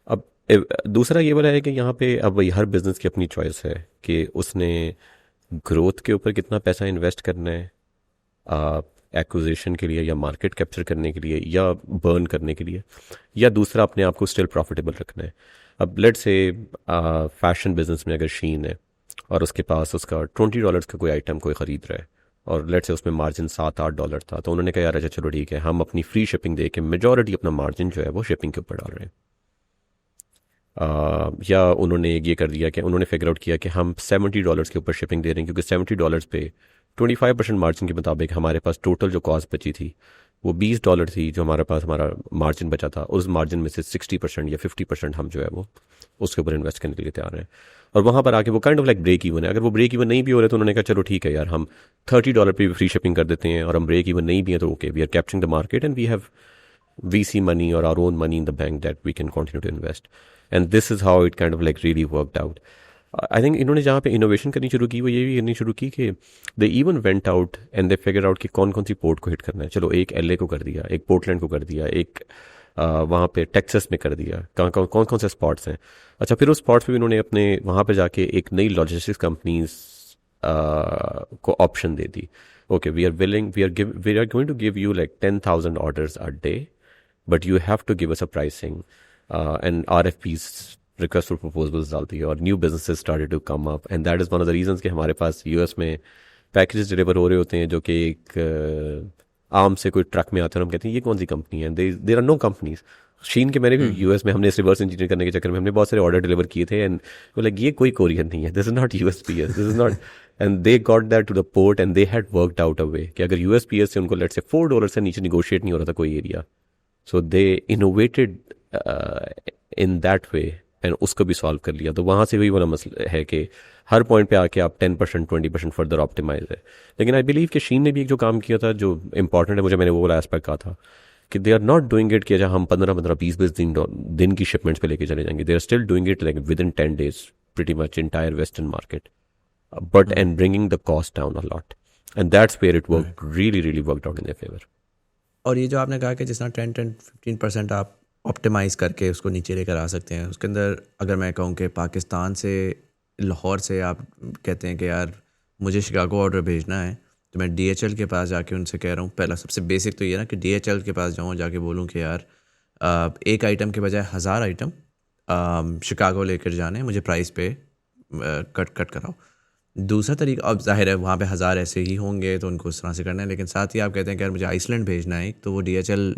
अब दूसरा ये वाला है कि यहाँ पे अब वही हर बिजनेस की अपनी चॉइस है कि उसने ग्रोथ के ऊपर कितना पैसा इन्वेस्ट करना है, एक्विजिशन के लिए या मार्केट कैप्चर करने के लिए या बर्न करने के लिए, या दूसरा अपने आप को स्टिल प्रॉफिटेबल रखना है. अब लेट्स से फैशन बिजनेस में अगर शीन है, और उसके पास उसका $20 का कोई आइटम कोई ख़रीद रहा है और लेट्स से उसमें मार्जिन $7-8 था, तो उन्होंने कहा यार अच्छा चलो ठीक है, हम अपनी फ्री शिपिंग दे के मेजॉरिटी अपना मार्जिन जो है वो शिपिंग के ऊपर डाल रहे हैं। या उन्होंने ये कर दिया कि उन्होंने फिगर आउट किया कि हम $70 के ऊपर शिपिंग दे रहे हैं, क्योंकि $70 पे 25% मार्जिन के मुताबिक हमारे पास टोटल जो कॉस्ट बची थी वो $20 थी, जो हमारे पास हमारा मार्जिन बचा था, उस मार्जिन में से 60% या 50% हम जो है वो उसके ऊपर इन्वेस्ट करने के लिए तैयार हैं। और वहाँ पर आके वो kind of like break even है। अगर वो ब्रेक इवन नहीं भी हो रहे तो उन्होंने कहा चलो ठीक है यार, हम $30 पे भी फ्री शिपिंग कर देते हैं और हम ब्रेक इवन नहीं भी हैं तो okay, we are capturing the market and we have VC money or our own money in the bank that we can continue to invest. And this is how it kind of like really worked out. I think इन्होंने जहाँ पे innovation करनी शुरू की वो ये भी करनी शुरू की कि they even went out and they figure out कि कौन कौन सी पोर्ट को हिट करना है। चलो एक LA को कर दिया, एक पोर्टलैंड को कर दिया, एक वहाँ पे टेक्सास में कर दिया, कौन कौन से स्पॉट्स हैं। अच्छा, फिर उस स्पॉट्स पे भी उन्होंने अपने वहाँ पे जाके एक नई लॉजिस्टिक्स कंपनीज को ऑप्शन दे दी। Okay, we are going to give you like 10,000 orders a day, but you have to give us a pricing and RFPs, request for proposals डालती है और new businesses started to come up and that is one of the reasons कि हमारे पास US में packages deliver हो रहे होते हैं जो कि एक आम से कोई ट्रक में आते हैं और हम कहते हैं ये कौन सी कंपनी है। There are no companies. Shein के मैंने भी US में हमने इस रिवर्स इंजीनियर करने के चक्कर में हमने बहुत सारे ऑर्डर डिलीवर किए थे एंड वो लाइक ये कोई कोरियन नहीं है, this is not USPS, this is not, and they got that to the port and they had worked out a way कि अगर USPS से उनको लेट्स से $4 से नीचे निगोशिएट नहीं हो रहा था कोई area, so they innovated in that way and उसको भी सॉल्व कर लिया। तो वहाँ से वही वाला मसला है कि हर पॉइंट पे आके आप 10% 20% फर्दर ऑप्टिमाइज है। लेकिन आई बिलीव कि शीन ने भी एक जो काम किया था जो इंपॉर्टेंट है, मुझे मैंने वो वाला एस्पेक्ट कहा था कि they are not doing it कि अच्छा हम 15-15 20-20 दिन की शिपमेंट्स पे लेके चले जाएंगे। They are still doing it like within 10 days pretty much entire western market, but and bringing the cost down a lot, and that's where it worked really worked out in their favor. और ये जो आपने कहा कि जितना 10-15% आप optimise करके उसको नीचे लेकर आ सकते हैं, उसके अंदर अगर मैं कहूँ कि पाकिस्तान से लाहौर से आप कहते हैं कि यार मुझे शिकागो ऑर्डर भेजना है, तो मैं DHL के पास जाके उनसे कह रहा हूँ, पहला सबसे बेसिक तो ये ना कि DHL के पास जाऊँ, जाके बोलूँ कि यार एक आइटम के बजाय 1000 आइटम शिकागो लेकर जाने, मुझे प्राइस पे कट कराओ। दूसरा तरीका, अब जाहिर है वहाँ पे 1000 ऐसे ही होंगे तो उनको उस तरह से करना है, लेकिन साथ ही आप कहते हैं कि यार मुझे आइसलैंड भेजना है, तो वो DHL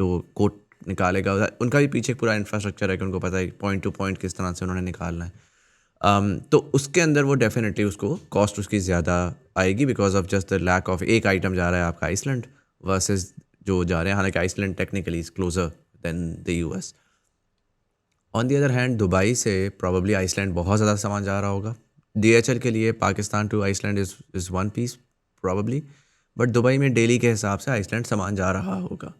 जो कोड निकालेगा उनका भी पीछे पूरा इंफ्रास्ट्रक्चर है कि उनको पता है पॉइंट टू पॉइंट किस तरह से उन्होंने निकालना है। तो उसके अंदर वो डेफिनेटली उसको कॉस्ट उसकी ज़्यादा आएगी because of just the lack of एक आइटम जा रहा है आपका आइसलैंड वर्सेस जो जा रहे हैं, हालांकि Iceland technically is closer than the US। On the other hand Dubai से प्रॉबली आइसलैंड बहुत ज़्यादा सामान जा रहा होगा। DHL के लिए Pakistan to Iceland is one piece probably, but Dubai में डेली के हिसाब से आइसलैंड सामान जा रहा होगा।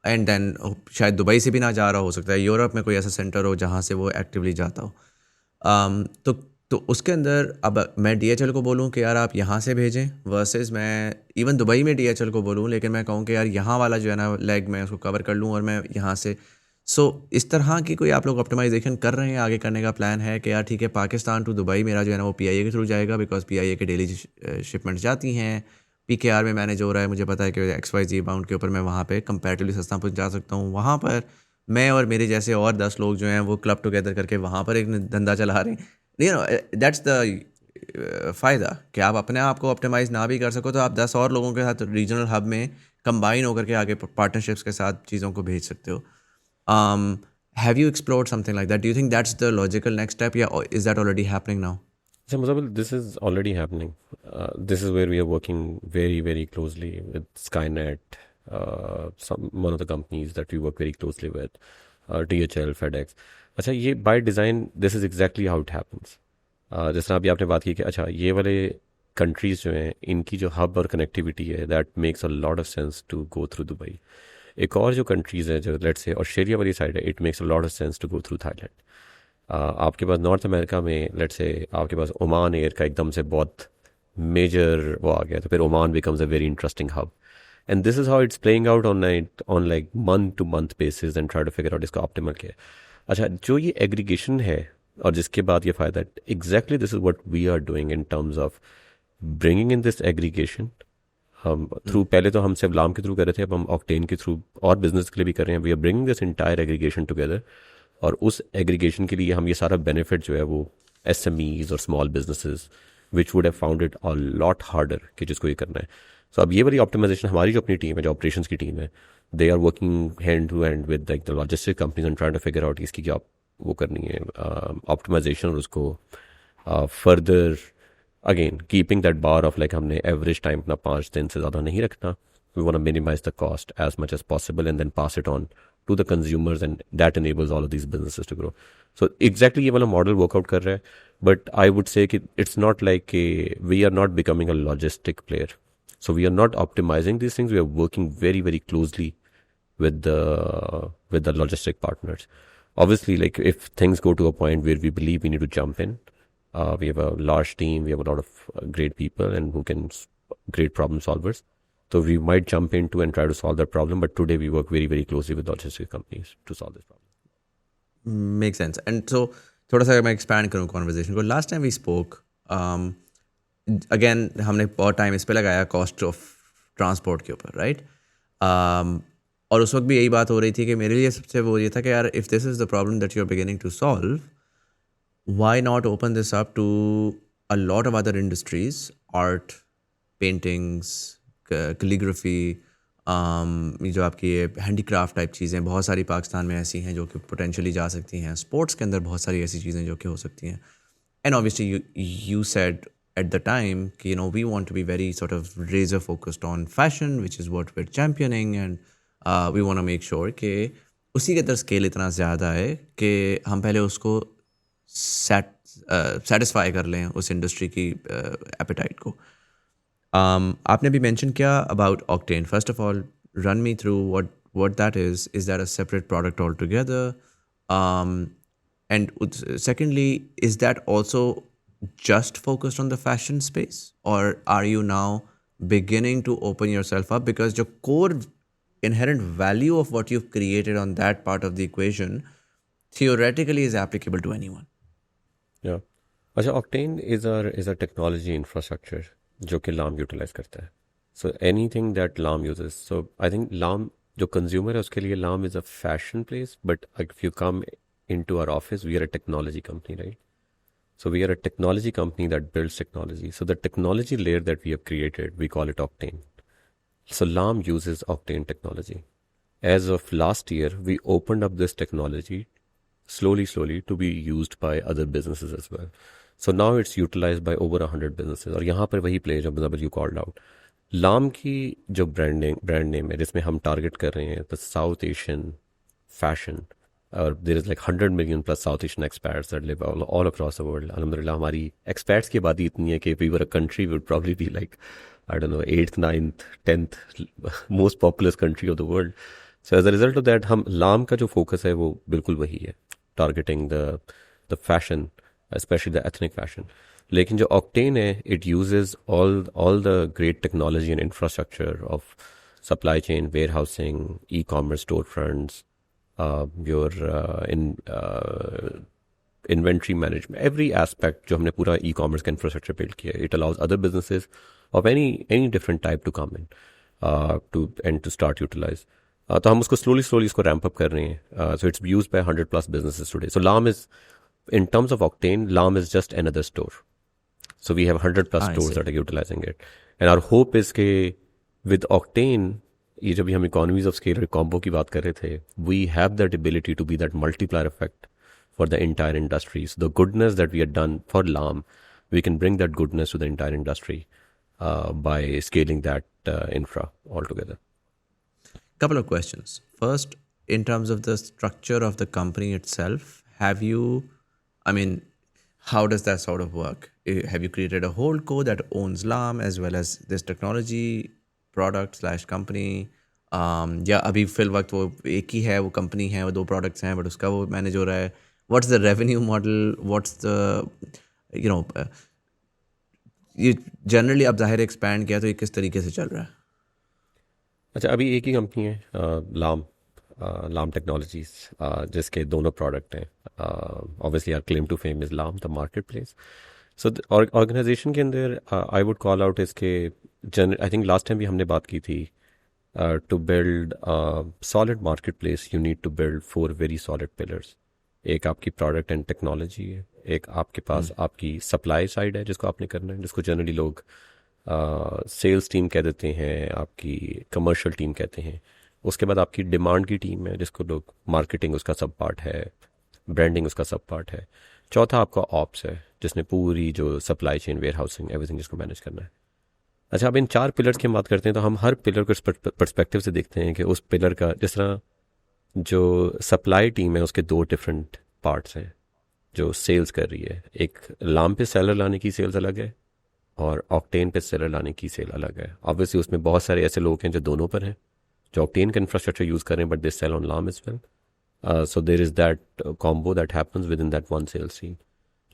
एंड देन शायद दुबई से भी ना जा रहा हो सकता है, यूरोप में कोई ऐसा सेंटर हो जहाँ से वो एक्टिवली जाता हो। तो उसके अंदर अब मैं DHL को बोलूँ कि यार आप यहाँ से भेजें वर्सेस मैं इवन दुबई में DHL को बोलूँ, लेकिन मैं कहूँ कि यार यहाँ वाला जो है ना लेग मैं उसको कवर कर लूँ और मैं यहाँ से इस तरह की कोई आप लोग ऑप्टिमाइजेशन कर रहे हैं, आगे करने का प्लान है कि यार ठीक है पाकिस्तान टू दुबई मेरा जो है ना वो PIA के थ्रू जाएगा बिकॉज PIA के डेली शिपमेंट्स जाती हैं, PKR में मैनेज हो रहा है, मुझे पता है कि XYZ अमाउंट के ऊपर मैं वहाँ पे कंपैरेटिवली सस्ता पहुँचा सकता हूँ। वहाँ पर मैं और मेरे जैसे और 10 लोग जो हैं वो क्लब टुगेदर करके वहाँ पर एक धंधा चला रहे हैं। दैट्स द फ़ायदा कि आप अपने आप को ऑप्टिमाइज़ ना भी कर सको तो आप 10 और लोगों के साथ रीजनल हब में कंबाइन होकर के आगे पार्टनरशिप्स के साथ चीज़ों को भेज सकते हो। Have you explored something like that? Do you think that's the logical next step? Yeah, or is that already happening now? So, Muzammil, this is already happening. This is where we are working very closely with Skynet, one of the companies that we work very closely with, DHL, FedEx. अच्छा, ये by design, this is exactly how it happens. जिस तरह अभी आपने बात की कि अच्छा ये वाले countries जो हैं इनकी जो hub और connectivity है that makes a lot of sense to go through Dubai. एक और जो कंट्रीज़ है जो लेट्स से ऑस्ट्रेलिया वाली साइड है, it makes a lot of sense to go through Thailand. आपके पास नॉर्थ अमेरिका में लेट्स से आपके पास ओमान एयर का एकदम से बहुत मेजर वो आ गया, तो फिर Oman becomes a very interesting hub and this is how it's playing out on like month to month basis and try to figure out इसका ऑप्टिमल क्या है। अच्छा, जो ये एग्रीगेशन है और जिसके बाद ये फ़ायदा है, exactly this is what we are doing in terms of bringing in this aggregation. हम थ्रू पहले तो हम सिर्फ लाम के थ्रू कर रहे थे, अब हम ऑक्टेन के थ्रू और बिजनेस के लिए भी कर रहे हैं। We are bringing this entire aggregation together और उस एग्रीगेशन के लिए हम ये सारा बेनिफिट जो है वो SMEs और small businesses which would have found it a lot harder कि जिसको ये करना है. So अब ये वाली optimization हमारी जो अपनी टीम है, जो operations की टीम है, they are working hand to hand with like the logistic companies and trying to figure out इसकी क्या वो करनी है optimization और उसको further again keeping that bar of like हमने average time अपना 5 दिन से ज़्यादा नहीं रखना. We want to minimize the cost as much as possible and then pass it on to the consumers, and that enables all of these businesses to grow. So exactly ये वाला model work out कर रहा है, but I would say कि it's not like we are not becoming a logistic player. So we are not optimizing these things. We are working very, very closely with the logistic partners. Obviously, like if things go to a point where we believe we need to jump in, we have a large team, we have a lot of great people and who can great problem solvers. So we might jump into and try to solve that problem. But today we work very, very closely with logistic companies to solve this problem. Makes sense. And so थोड़ा सा अगर मैं expand करूँ conversation को, last time we spoke, again हमने बहुत time इस पे लगाया cost of transport के ऊपर, right? और उस वक्त भी यही बात हो रही थी कि मेरे लिए सबसे वो ये था कि यार if this is the problem that you're beginning to solve, why not open this up to a lot of other industries, art, paintings, calligraphy, ये जो आपकी ये हैंडीक्राफ्ट टाइप चीज़ें बहुत सारी पाकिस्तान में ऐसी हैं जो कि पोटेंशियली जा सकती हैं. स्पोर्ट्स के अंदर बहुत सारी ऐसी चीज़ें जो कि हो सकती हैं. And obviously you said at the time कि you know we want to be very sort of razor focused on fashion, which is what we're championing, and we want to make sure कि उसी के अंदर scale इतना ज़्यादा है कि हम पहले उसको satisfy कर लें उस इंडस्ट्री की appetite को. आपने भी mention किया about Octane. First of all, run me through what that is. Is that a separate product altogether? And secondly, is that also just focused on the fashion space, or are you now beginning to open yourself up, because the core inherent value of what you've created on that part of the equation theoretically is applicable to anyone? Yeah. अच्छा, Octane is a technology infrastructure जो कि LAM utilize करता है. So anything that LAM uses. So I think LAM जो consumer है उसके लिए LAM is a fashion place, but if you come into our office, we are a technology company, right? So we are a technology company that builds technology. So the technology layer that we have created, we call it Octane. So LAM uses Octane technology. As of last year, we opened up this technology slowly to be used by other businesses as well. So now it's utilized by over 100 businesses. और यहाँ पर वही play जो you called out. LAM की जो brand name है जिसमें हम target कर रहे हैं the South Asian fashion. There is like 100 million plus South Asian expats that live all across the world. Alhamdulillah, हमारी expats की आबादी इतनी है कि if we were a country, we would probably be like, I don't know, 8th, 9th, 10th most populous country of the world. So as a result of that, हम LAM का जो focus है वो बिल्कुल वही है, targeting the fashion, especially the ethnic fashion. लेकिन जो Octane है, it uses all the great technology and infrastructure of supply chain, warehousing, e-commerce storefronts, your inventory management, every aspect जो हमने पूरा e-commerce का infrastructure build किया. It allows other businesses of any different type to come in to start utilize. तो हम उसको slowly इसको ramp up कर रहे हैं. So it's used by 100 plus businesses today. So LAM is, in terms of Octane, LAM is just another store. So we have 100 plus stores that are utilizing it. And our hope is कि with Octane, ये जब भी हम economies of scale और combo की बात कर रहे थे, we have that ability to be that multiplier effect for the entire industry. So the goodness that we had done for LAM, we can bring that goodness to the entire industry by scaling that infra altogether. Couple of questions. First, in terms of the structure of the company itself, how does that sort of work? Have you created a whole co that owns LAM as well as this technology product / company? या अभी fill वक्त वो एक ही है, वो company है, वो 2 products हैं, बट उसका वो मैनेज हो रहा है. What's the revenue model? What's the ये जनरली आप ज़ाहिर एक्सपैंड किया तो ये किस तरीके से चल रहा है? अच्छा, अभी एक ही कंपनी है, LAM टेक्नोलॉजीज, जिसके दोनों प्रोडक्ट हैं. Obviously our claim to fame is LAM the market place. So organisation के अंदर आई वुड कॉल आउट इसके आई थिंक लास्ट टाइम भी हमने बात की थी, to build a solid marketplace, you need to build 4 very solid pillars. एक आपकी product and technology है, एक आपके पास आपकी सप्लाई साइड है जिसको आपने करना है, जिसको जनरली लोग सेल्स टीम कह देते हैं, आपकी कमर्शियल टीम कहते हैं। उसके बाद आपकी डिमांड की टीम है जिसको लोग मार्केटिंग उसका सब पार्ट है, ब्रांडिंग उसका सब पार्ट है। चौथा आपका ऑप्स है जिसने पूरी जो supply chain, warehousing, everything जिसको मैनेज करना है। अच्छा, अब इन 4 पिलर्स की बात करते हैं तो हम हर पिलर को इस पर्सपेक्टिव से देखते हैं कि उस पिलर का, जिस तरह जो सप्लाई टीम है उसके 2 डिफरेंट पार्ट्स हैं जो सेल्स कर रही है। एक लाम पे सेलर लाने की सेल्स अलग है और ऑक्टेन पे सेलर लाने की सेल अलग है। ऑब्वियसली उसमें बहुत सारे ऐसे लोग हैं जो दोनों पर हैं, जो ऑक्टेन का इंफ्रास्ट्रक्चर यूज़ कर रहे हैं but they sell on LAM as well. So there is that combo that happens within that one sales team.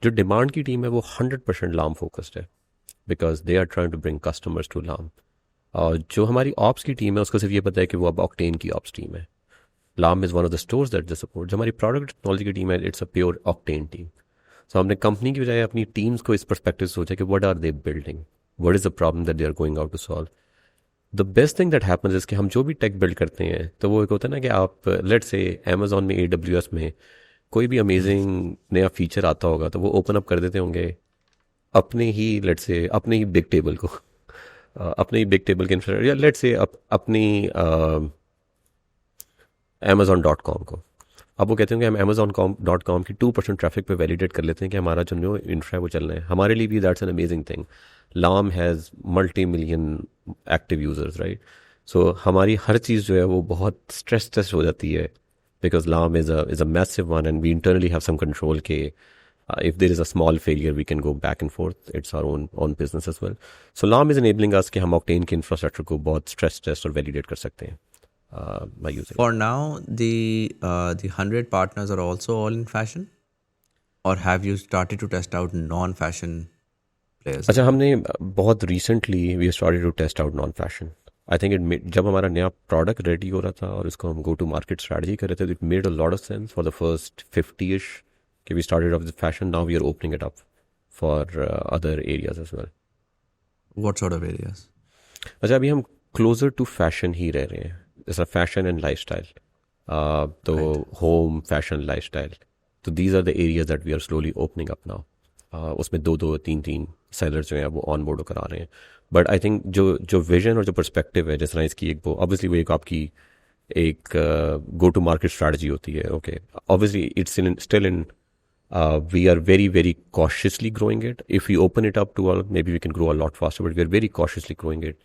जो डिमांड की टीम है वो 100% लाम फोकस्ड है because they are trying to bring customers to LAM. और जो हमारी ऑप्स की team है उसको सिर्फ ये पता है कि वो अब ऑक्टेन की ऑप्स टीम है। Laam is one of the stores that they support. जो हमारी प्रोडक्ट टेक्नोलॉजी की टीम है, it's a pure octane team. So हमने कंपनी की बजाय अपनी टीम्स को इस पर्सपेक्टिव से सोचा कि what are they building, what is the problem that they are going out to solve. The best thing that happens is कि हम जो भी टेक बिल्ड करते हैं तो वो एक होता है ना कि आप लेट्स से अमेजोन में, AWS में कोई भी अमेजिंग नया फीचर आता होगा तो वो ओपन अप कर देते होंगे अपने ही, लेट्स से अपने ही बिग टेबल को, अपने ही बिग टेबल के इंफ्रास्ट्रक्चर, या लेट्स से अपनी Amazon.com को। अब वो कहते हैं कि हम Amazon.com की 2% ट्रैफिक पे वैलिडेट कर लेते हैं कि हमारा जो न्यू इंफ्रा है वो चल रहा है। हमारे लिए भी that's an amazing thing. Laam has multi-million active users, right? So हमारी हर चीज़ जो है वो बहुत स्ट्रेस हो जाती है because LAM is a massive one and we internally have some control के if there is a small failure we can go back and forth. It's our own business as well. So Lam is enabling us कि हम Octane के infrastructure को बहुत stress test और validate कर सकते हैं by using For now, the 100 partners are also all in fashion, or have you started to test out non-fashion players? अच्छा, हमने बहुत recently we started to test out non-fashion. I think जब हमारा नया product ready हो रहा था और इसको हम go to market strategy कर रहे थे, it made a lot of sense for the first 50ish. We started off with fashion, now we are opening it up for other areas as well. What sort of areas? अच्छा, अभी हम closer to fashion ही रह रहे हैं, जैसा fashion and lifestyle. तो home, fashion, lifestyle. तो these are the areas that we are slowly opening up now. उसमें 2-2, 3-3 sellers जो हैं वो on board करा रहे हैं. But I think जो vision और जो perspective है, जिस तरह इसकी एक वो obviously वो एक आपकी एक go to market strategy होती है. Okay, obviously it's still in we are very, very cautiously growing it. If we open it up to all, maybe we can grow a lot faster, but we are very cautiously growing it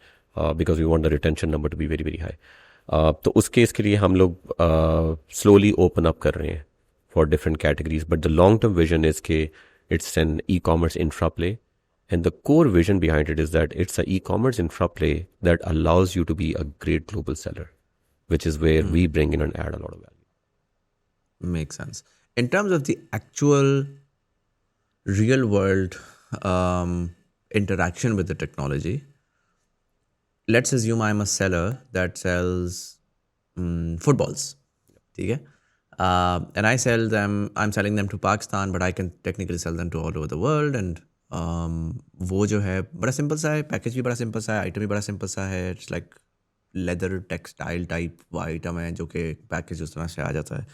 because we want the retention number to be very, very high. तो उस case के लिए हम लोग slowly open up कर रहे हैं for different categories. But the long-term vision is कि it's an e-commerce infra play. And the core vision behind it is that it's an e-commerce infra play that allows you to be a great global seller, which is where we bring in and add a lot of value. Makes sense. In terms of the actual real world interaction with the technology, let's assume I'm a seller that sells footballs. Okay? And I sell them, I'm selling them to Pakistan, but I can technically sell them to all over the world. And वो जो है बड़ा simple सा है, package भी बड़ा simple सा है, आइटम भी बड़ा सिंपल सा है. It's like leather textile type वो आइटम है जो कि पैकेज उस तरह से आ जाता है.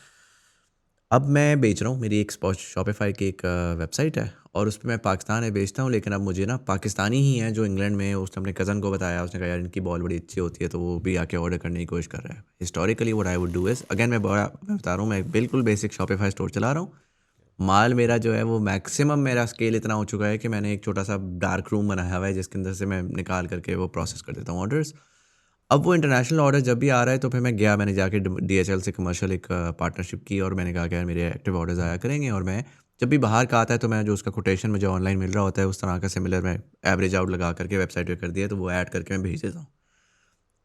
अब मैं बेच रहा हूँ, मेरी एक शॉपिफाई की एक वेबसाइट है और उस पर मैं पाकिस्तान में बेचता हूँ, लेकिन अब मुझे ना पाकिस्तानी ही है जो इंग्लैंड में, उसने अपने कज़न को बताया, उसने कहा यार इनकी बॉल बड़ी अच्छी होती है, तो वो भी आके ऑर्डर करने की कोशिश कर रहा है. Historically what I would do is, again मैं बता रहा हूँ, मैं बिल्कुल बेसिक शॉपिफाई स्टोर चला रहा हूँ. माल मेरा जो है वो मैक्सिमम मेरा स्केल इतना हो चुका है कि मैंने एक छोटा सा डार्क रूम बनाया हुआ है जिसके अंदर से मैं निकाल करके वो प्रोसेस कर देता हूँ ऑर्डर्स. अब वो इंटरनेशनल ऑर्डर जब भी आ रहा है तो फिर मैंने जाके DHL से कमर्शियल एक पार्टनरशिप की और मैंने कहा कि यार मेरे एक्टिव ऑर्डर्स आया करेंगे, और मैं जब भी बाहर का आता है तो मैं जो उसका कोटेशन मुझे ऑनलाइन मिल रहा होता है उस तरह का सिमिलर मैं एवरेज आउट लगा करके वेबसाइट पे कर दिया, तो वो ऐड करके मैं भेज देता हूँ.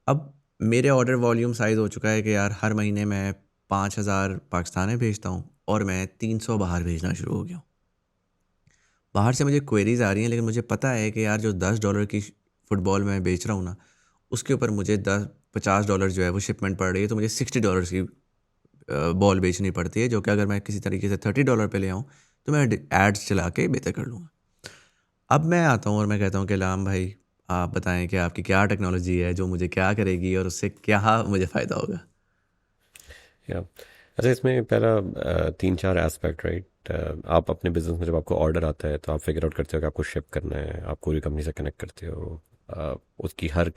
अब मेरे ऑर्डर वॉल्यूम साइज़ हो चुका है कि यार हर महीने मैं 5,000 पाकिस्तान में भेजता हूँ और मैं 300 बाहर भेजना शुरू हो गया. बाहर से मुझे क्वेरीज आ रही हैं, लेकिन मुझे पता है कि यार जो $10 की फुटबॉल मैं बेच रहा हूँ ना, उसके ऊपर मुझे $50 जो है वो शिपमेंट पड़ रही है, तो मुझे $60 की बॉल बेचनी पड़ती है, जो कि अगर मैं किसी तरीके से $30 पे ले आऊँ तो मैं एड्स चला के बेहतर कर लूँगा. अब मैं आता हूँ और मैं कहता हूँ कि लाम भाई आप बताएं कि आपकी क्या टेक्नोलॉजी है जो मुझे क्या करेगी और उससे क्या मुझे फ़ायदा होगा. अच्छा, इसमें पहला 3-4 एस्पेक्ट, राइट. आप अपने बिजनेस में जब आपको ऑर्डर आता है तो आप फिगर आउट करते हो कि आपको शिप करना है, आप पूरी कंपनी से कनेक्ट करते हो, उसकी हर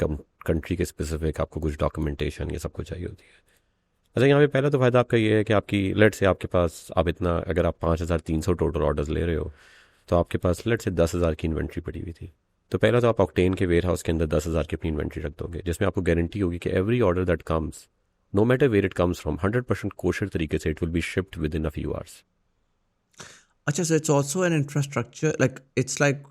कंट्री के स्पेसिफिक आपको कुछ डॉक्यूमेंटेशन ये सब कुछ चाहिए होती है। अच्छा, यहाँ पे पहला तो फ़ायदा आपका ये है कि आपकी लेट से आपके पास आप इतना अगर आप 5,300 टोटल ऑर्डर्स ले रहे हो तो आपके पास लेट से 10,000 की इन्वेंट्री पड़ी हुई थी। तो पहला तो आप ऑक्टेन के वेयर हाउस के अंदर 10,000 की अपनी इन्वेंट्री रख दोगे, जिसमें आपको गारंटी होगी कि every order that comes, no matter where it comes from, 100% kosher तरीके से it will be shipped within a few hours. Acha, so it's also an infrastructure, like it's like,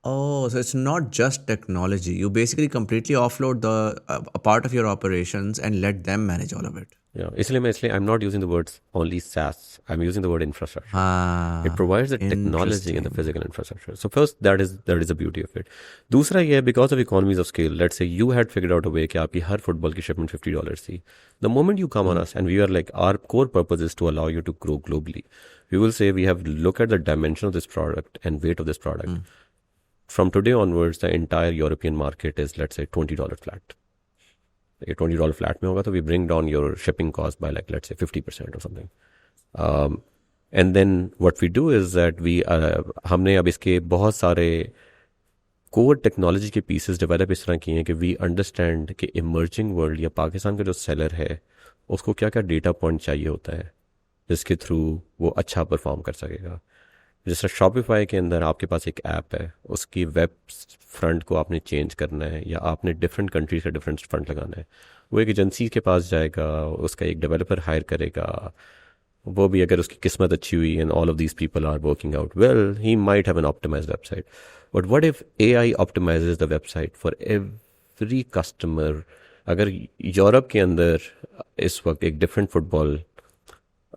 oh, so it's not just technology. You basically completely offload a part of your operations and let them manage all of it. Yeah, इसलिए I'm not using the words only SaaS. I'm using the word infrastructure. Ah, It provides the technology and the interesting. physical infrastructure. So first, that is the beauty of it. दूसरा ये है, because of economies of scale, let's say you had figured out a way कि आपकी हर football की shipment $50 थी. The moment you come on us and we are like, our core purpose is to allow you to grow globally. We will say we have look at the dimension of this product and weight of this product. From today onwards, the entire European market is, let's say, $20 flat. ये $20 flat में होगा तो we bring down your shipping cost by like let's say 50% और something. And then what we do is that we हमने अब इसके बहुत सारे कोर टेक्नोलॉजी के पीसेस डेवलप इस तरह किए हैं कि वी अंडरस्टैंड कि इमर्जिंग वर्ल्ड या पाकिस्तान का जो सेलर है उसको क्या क्या डेटा पॉइंट चाहिए होता है जिसके थ्रू वो अच्छा परफॉर्म कर सकेगा। जैसे शॉपिफाई के अंदर आपके पास एक ऐप है, उसकी वेब फ्रंट को आपने चेंज करना है या आपने डिफरेंट कंट्रीज का डिफरेंट फ्रंट लगाना है, वो एक एजेंसी के पास जाएगा, उसका एक डेवलपर हायर करेगा, वो भी अगर उसकी किस्मत अच्छी हुई and all of these people are working out well, he might have an optimized website. But what if AI optimizes the website for every customer? अगर यूरोप के अंदर इस वक्त एक डिफरेंट फुटबॉल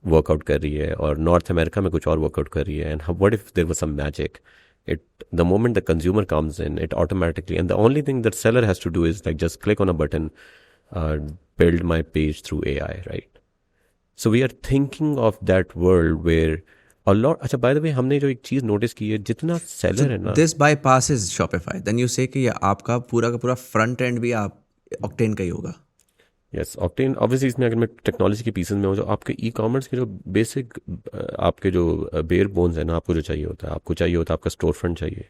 वर्कआउट कर रही है और नॉर्थ अमेरिका में कुछ और वर्कआउट कर रही है, and what if there was some magic, it the moment the consumer comes in, it automatically, and the only thing that seller has to do is like just click on a button, build my page through AI, right? So we are thinking of that world where a lot. अच्छा, by the way, हमने जो एक चीज notice की है, जितना seller है ना, This bypasses Shopify. Then you say कि ये आपका पूरा का पूरा फ्रंट एंड भी आप Octane का ही होगा. यस ऑक्टेन ऑब्वियसली इसमें अगर मैं टेक्नोलॉजी के पीसेस में हूँ, जो आपके ई कॉमर्स के जो बेसिक आपके जो बेयर बोन्स है ना, आपको जो चाहिए होता है, आपको चाहिए होता है आपका स्टोर फ्रंट चाहिए,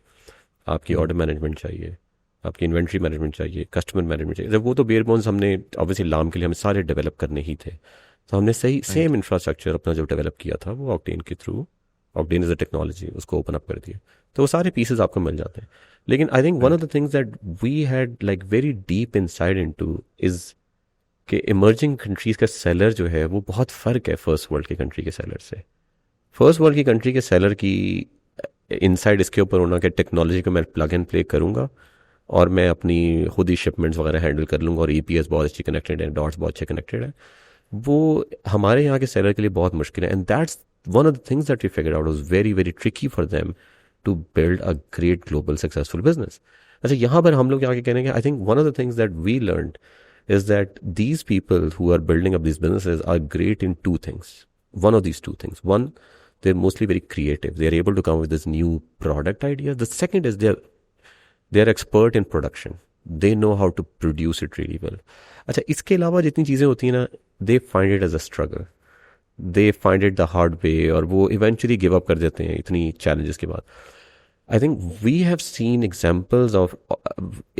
आपकी ऑर्डर मैनेजमेंट चाहिए, आपकी इन्वेंट्री मैनेजमेंट चाहिए, कस्टमर मैनेजमेंट चाहिए। जब वो तो बेयर बोन्स हमने ऑब्वियसली लाम के लिए हमें सारे डेवलप करने ही थे, तो हमने सही सेम इंफ्रास्ट्रक्चर अपना जो डेवलप किया था वो ऑक्टेन के through, octane is a technology, उसको ओपन अप कर दिया, तो वो सारे पीसेज आपको मिल जाते हैं। लेकिन I think one of the things that we had like very deep insight into is कि इमर्जिंग कंट्रीज़ का सेलर जो है वो बहुत फ़र्क है फर्स्ट वर्ल्ड की कंट्री के सेलर से। फर्स्ट वर्ल्ड की कंट्री के सेलर की इनसाइड इसके ऊपर होना कि टेक्नोलॉजी को मैं प्लग एंड प्ले करूँगा और मैं अपनी खुद ही शिपमेंट्स वगैरह हैंडल कर लूँगा और EPS बहुत अच्छी कनेक्टेड है, डॉट्स बहुत अच्छे कनेक्टेड है, वो हमारे यहाँ के सेलर के लिए बहुत मुश्किल है। And that's one of the things that we figured out was very very tricky for them to build a great global successful business. अच्छा, यहाँ पर हम लोग आगे कहेंगे, I think one of the things that we learned is that these people who are building up these businesses are great in two things. One of these two things. One, they're mostly very creative. They're able to come with this new product idea. The second is they're expert in production. They know how to produce it really well. अच्छा, इसके अलावा जितनी चीज़ें होती हैं ना, they find it as a struggle. They find it the hard way और वो eventually give up कर देते हैं इतनी challenges के बाद. I think we have seen examples of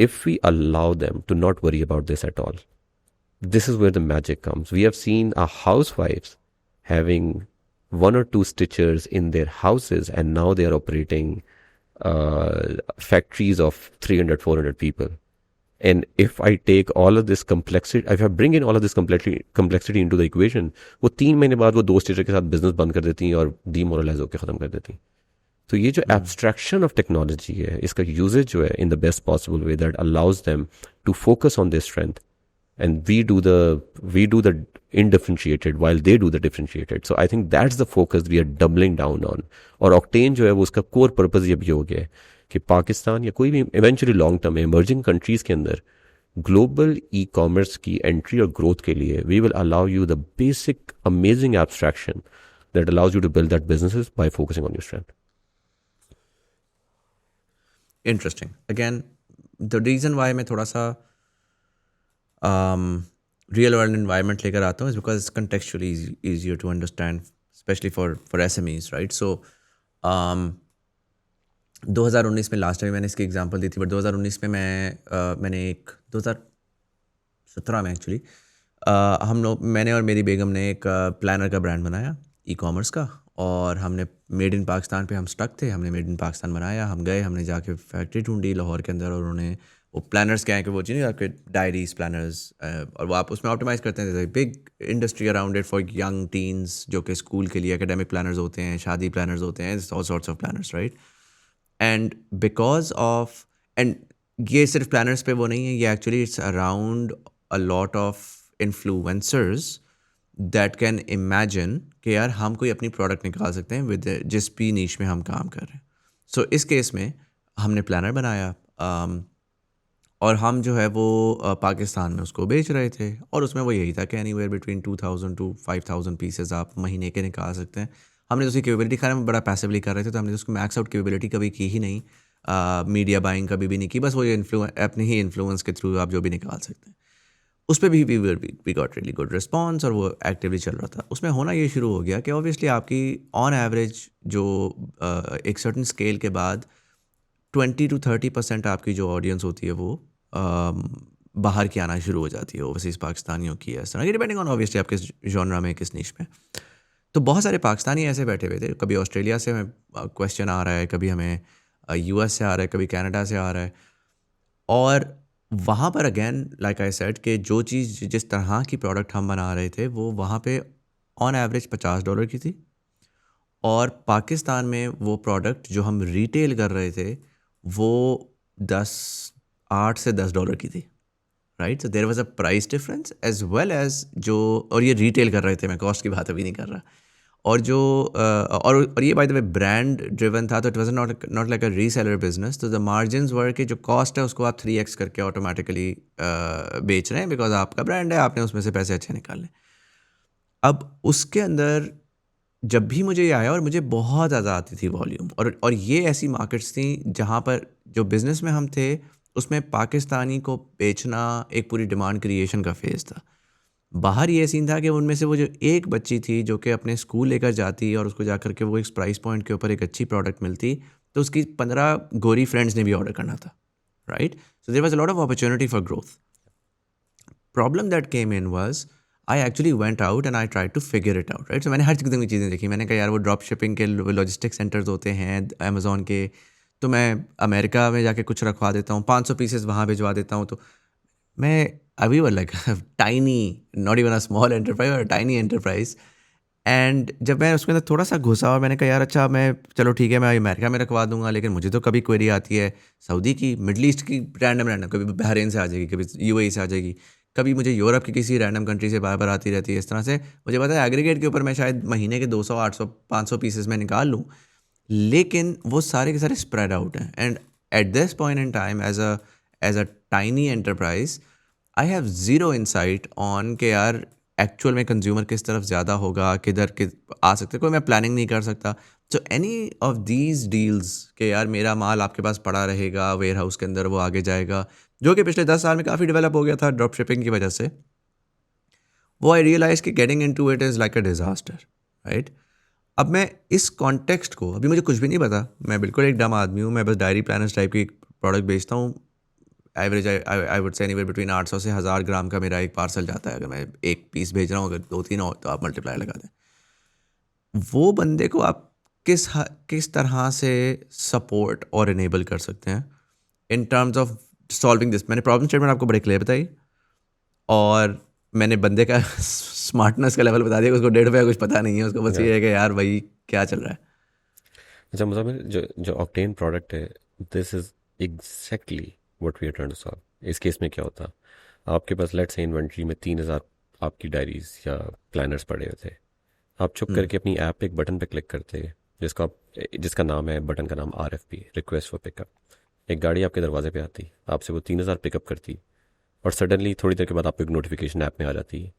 if we allow them to not worry about this at all, this is where the magic comes. We have seen our housewives having 1 or 2 stitchers in their houses, and now they are operating factories of 300-400 people. And if I take all of this complexity, if I bring in all of this complexity into the equation, वो 3 महीने बाद वो 2 stitcher के साथ business बंद कर देती हैं और demoralize होकर ख़त्म कर देती हैं। तो ये जो एब्स्ट्रैक्शन ऑफ टेक्नोलॉजी है, इसका यूजेज जो है in the best possible way that allows them to focus on their strength, and we do the undifferentiated while they do the differentiated. So I think that's the focus we are doubling down on. और octane जो है वो उसका core purpose ये भी हो गया है कि पाकिस्तान या कोई भी इवेंचुअली लॉन्ग टर्म में इमर्जिंग कंट्रीज के अंदर ग्लोबल ई कॉमर्स की एंट्री और ग्रोथ के लिए we will allow you the basic amazing abstraction that allows you to build that businesses by focusing on your strength. Interesting. Again, the reason why मैं थोड़ा सा real world environment लेकर आता हूँ is because it's contextually easier to understand, especially for SMEs, right? So 2019 में last time मैंने इसकी example दी थी, बट 2019 में मैंने एक 2017 में एक्चुअली मैंने और मेरी बेगम ने एक प्लानर का ब्रांड बनाया ई-कॉमर्स का, और हमने मेड इन पाकिस्तान पे हम स्टक थे, हमने मेड इन पाकिस्तान बनाया, हम गए, हमने जाके फैक्ट्री ढूंढी लाहौर के अंदर, और उन्होंने वो प्लानर्स क्या है कि वो चीज़ आपके डायरीज प्लानर्स, और वो आप उसमें ऑप्टिमाइज़ करते हैं, big industry around it for young teens, जो कि स्कूल के लिए एकेडमिक प्लानर्स होते हैं, शादी प्लानर्स होते हैं, all sorts of planners, right? And because of, and ये सिर्फ प्लानर्स पे वो नहीं है, ये actually it's around a lot of influencers that can imagine कि यार हम कोई अपनी प्रोडक्ट निकाल सकते हैं विद जिस भी नीश में हम काम कर रहे हैं. सो इस केस में हमने प्लानर बनाया, और हम जो है वो पाकिस्तान में उसको बेच रहे थे, और उसमें वो यही था कि एनीवेयर बिटवीन 2000 to 5000 पीसेस आप महीने के निकाल सकते हैं. हमने तो उसकी कैपेबिलिटी खाने में बड़ा पैसिवली कर रहे थे, तो हमने उसको मैक्स आउट कैपेबिलिटी कभी की ही नहीं, मीडिया बाइंग कभी भी नहीं की, बस वो ये अपने ही इन्फ्लुएंस के थ्रू आप जो भी निकाल सकते हैं. उस पर भी we got really good response, और वो एक्टिवली चल रहा था. उसमें होना ये शुरू हो गया कि ऑब्वियसली आपकी ऑन एवरेज जो एक सर्टन स्केल के बाद 20 to 30% आपकी जो ऑडियंस होती है वो बाहर की आना शुरू हो जाती है, ओवरसीज़ पाकिस्तानियों की, इस तरह की, डिपेंडिंग ऑन ऑब्वियसली आप किस जॉनरा में, किस निश में. तो बहुत सारे पाकिस्तानी ऐसे बैठे हुए थे, कभी ऑस्ट्रेलिया से हमें क्वेश्चन आ रहा है, कभी हमें US से आ रहा है, कभी कनाडा से आ रहा है, और वहाँ पर अगेन लाइक आई सेड कि जो चीज़ जिस तरह की प्रोडक्ट हम बना रहे थे वो वहाँ पे ऑन एवरेज $50 की थी, और पाकिस्तान में वो प्रोडक्ट जो हम रिटेल कर रहे थे वो $8 से $10 की थी, right? So there was a price difference as well as जो, और ये रिटेल कर रहे थे, मैं कॉस्ट की बात अभी नहीं कर रहा, और जो और ये by the way brand driven था, तो it was not like a reseller business. तो द मार्जिन्स वर कि जो कॉस्ट है उसको आप 3x करके ऑटोमेटिकली बेच रहे हैं, बिकॉज आपका ब्रांड है, आपने उसमें से पैसे अच्छे निकाले. अब उसके अंदर जब भी मुझे ये आया, और मुझे बहुत ज़्यादा आती थी वॉल्यूम, और ये ऐसी मार्केट्स थी जहाँ पर जो बिज़नेस में हम थे उसमें पाकिस्तानी को बेचना एक पूरी डिमांड क्रिएशन का फेज़ था. बाहर ये सीन था कि उनमें से वो जो एक बच्ची थी जो कि अपने स्कूल लेकर जाती और उसको जा कर के वो एक प्राइस पॉइंट के ऊपर एक अच्छी प्रोडक्ट मिलती, तो उसकी 15 गोरी फ्रेंड्स ने भी ऑर्डर करना था, right? So there was a lot of opportunity for growth. Problem that came in was I actually went out and I try to figure it out, right? So मैंने हर किस्म की चीज़ें देखी. मैंने कहा यार वो ड्रॉप शिपिंग के लॉजिस्टिक सेंटर्स होते हैं अमेज़ॉन के, तो मैं अमेरिका में जाके कुछ रखवा देता हूँ, 500 पीसेस वहाँ भिजवा देता हूँ. तो मैं अभी वो like tiny, not even a small enterprise और टाइनी एंटरप्राइज. एंड जब मैं उसमें थोड़ा सा घुसा और मैंने कहा यार अच्छा मैं चलो ठीक है मैं अमेरिका में रखवा दूंगा, लेकिन मुझे तो कभी क्वेरी आती है सऊदी की, मिडल ईस्ट की, रैंडम कभी बहरीन से आ जाएगी, कभी UAE से आ जाएगी, कभी मुझे यूरोप की किसी रैंडम कंट्री से बार बार आती रहती है. इस तरह से मुझे पता है एग्रीगेट के ऊपर मैं शायद महीने के 200, 800, 500 पीसेस में निकाल लूँ, लेकिन वो सारे के सारे स्प्रेड आउट हैं. And at this point in time as a tiny enterprise I have zero insight on के यार एक्चुअल में कंज्यूमर किस तरफ ज़्यादा होगा, किधर आ सकते, कोई मैं प्लानिंग नहीं कर सकता. So any of these deals के यार मेरा माल आपके पास पड़ा रहेगा वेयर हाउस के अंदर, वो आगे जाएगा, जो कि पिछले 10 साल में काफ़ी डेवलप हो गया था ड्रॉप शिपिंग की वजह से, वो आई रियलाइज़ कि getting into it is like a disaster, right? अब मैं इस कॉन्टेक्स्ट को, अभी मुझे कुछ भी नहीं पता, मैं बिल्कुल एक डम आदमी हूँ, मैं बस डायरी प्लानर्स टाइप की प्रोडक्ट बेचता हूँ. Average I would say anywhere between 800 से 1000 ग्राम का मेरा एक पार्सल जाता है. अगर मैं एक पीस भेज रहा हूँ, अगर 2-3 हो तो आप मल्टीप्लाई लगा दें. वो बंदे को आप किस तरह से सपोर्ट और इनेबल कर सकते हैं इन टर्म्स ऑफ सॉल्विंग दिस. मैंने प्रॉब्लम स्टेटमेंट आपको बड़े क्लियर बताई, और मैंने बंदे का स्मार्टनेस का लेवल बता दिया, उसको $1.5 का कुछ पता नहीं है, उसको बस ये है कि यार भाई क्या चल रहा है. अच्छा मतलब जो ऑक्टेन प्रोडक्ट है, this is exactly what we are trying to solve. इस केस में क्या होता, आपके पास लेट्स से इन्वेंट्री में 3000 आपकी डायरीज या प्लानर्स पड़े हुए थे, आप चुप करके अपनी ऐप पे एक बटन पे क्लिक करते, जिसका नाम है, बटन का नाम RFP, रिक्वेस्ट फॉर पिकअप. एक गाड़ी आपके दरवाजे पे आती, आपसे वो 3000 पिकअप करती, और सडनली थोड़ी देर के बाद आपको एक नोटिफिकेशन ऐप में आ जाती है,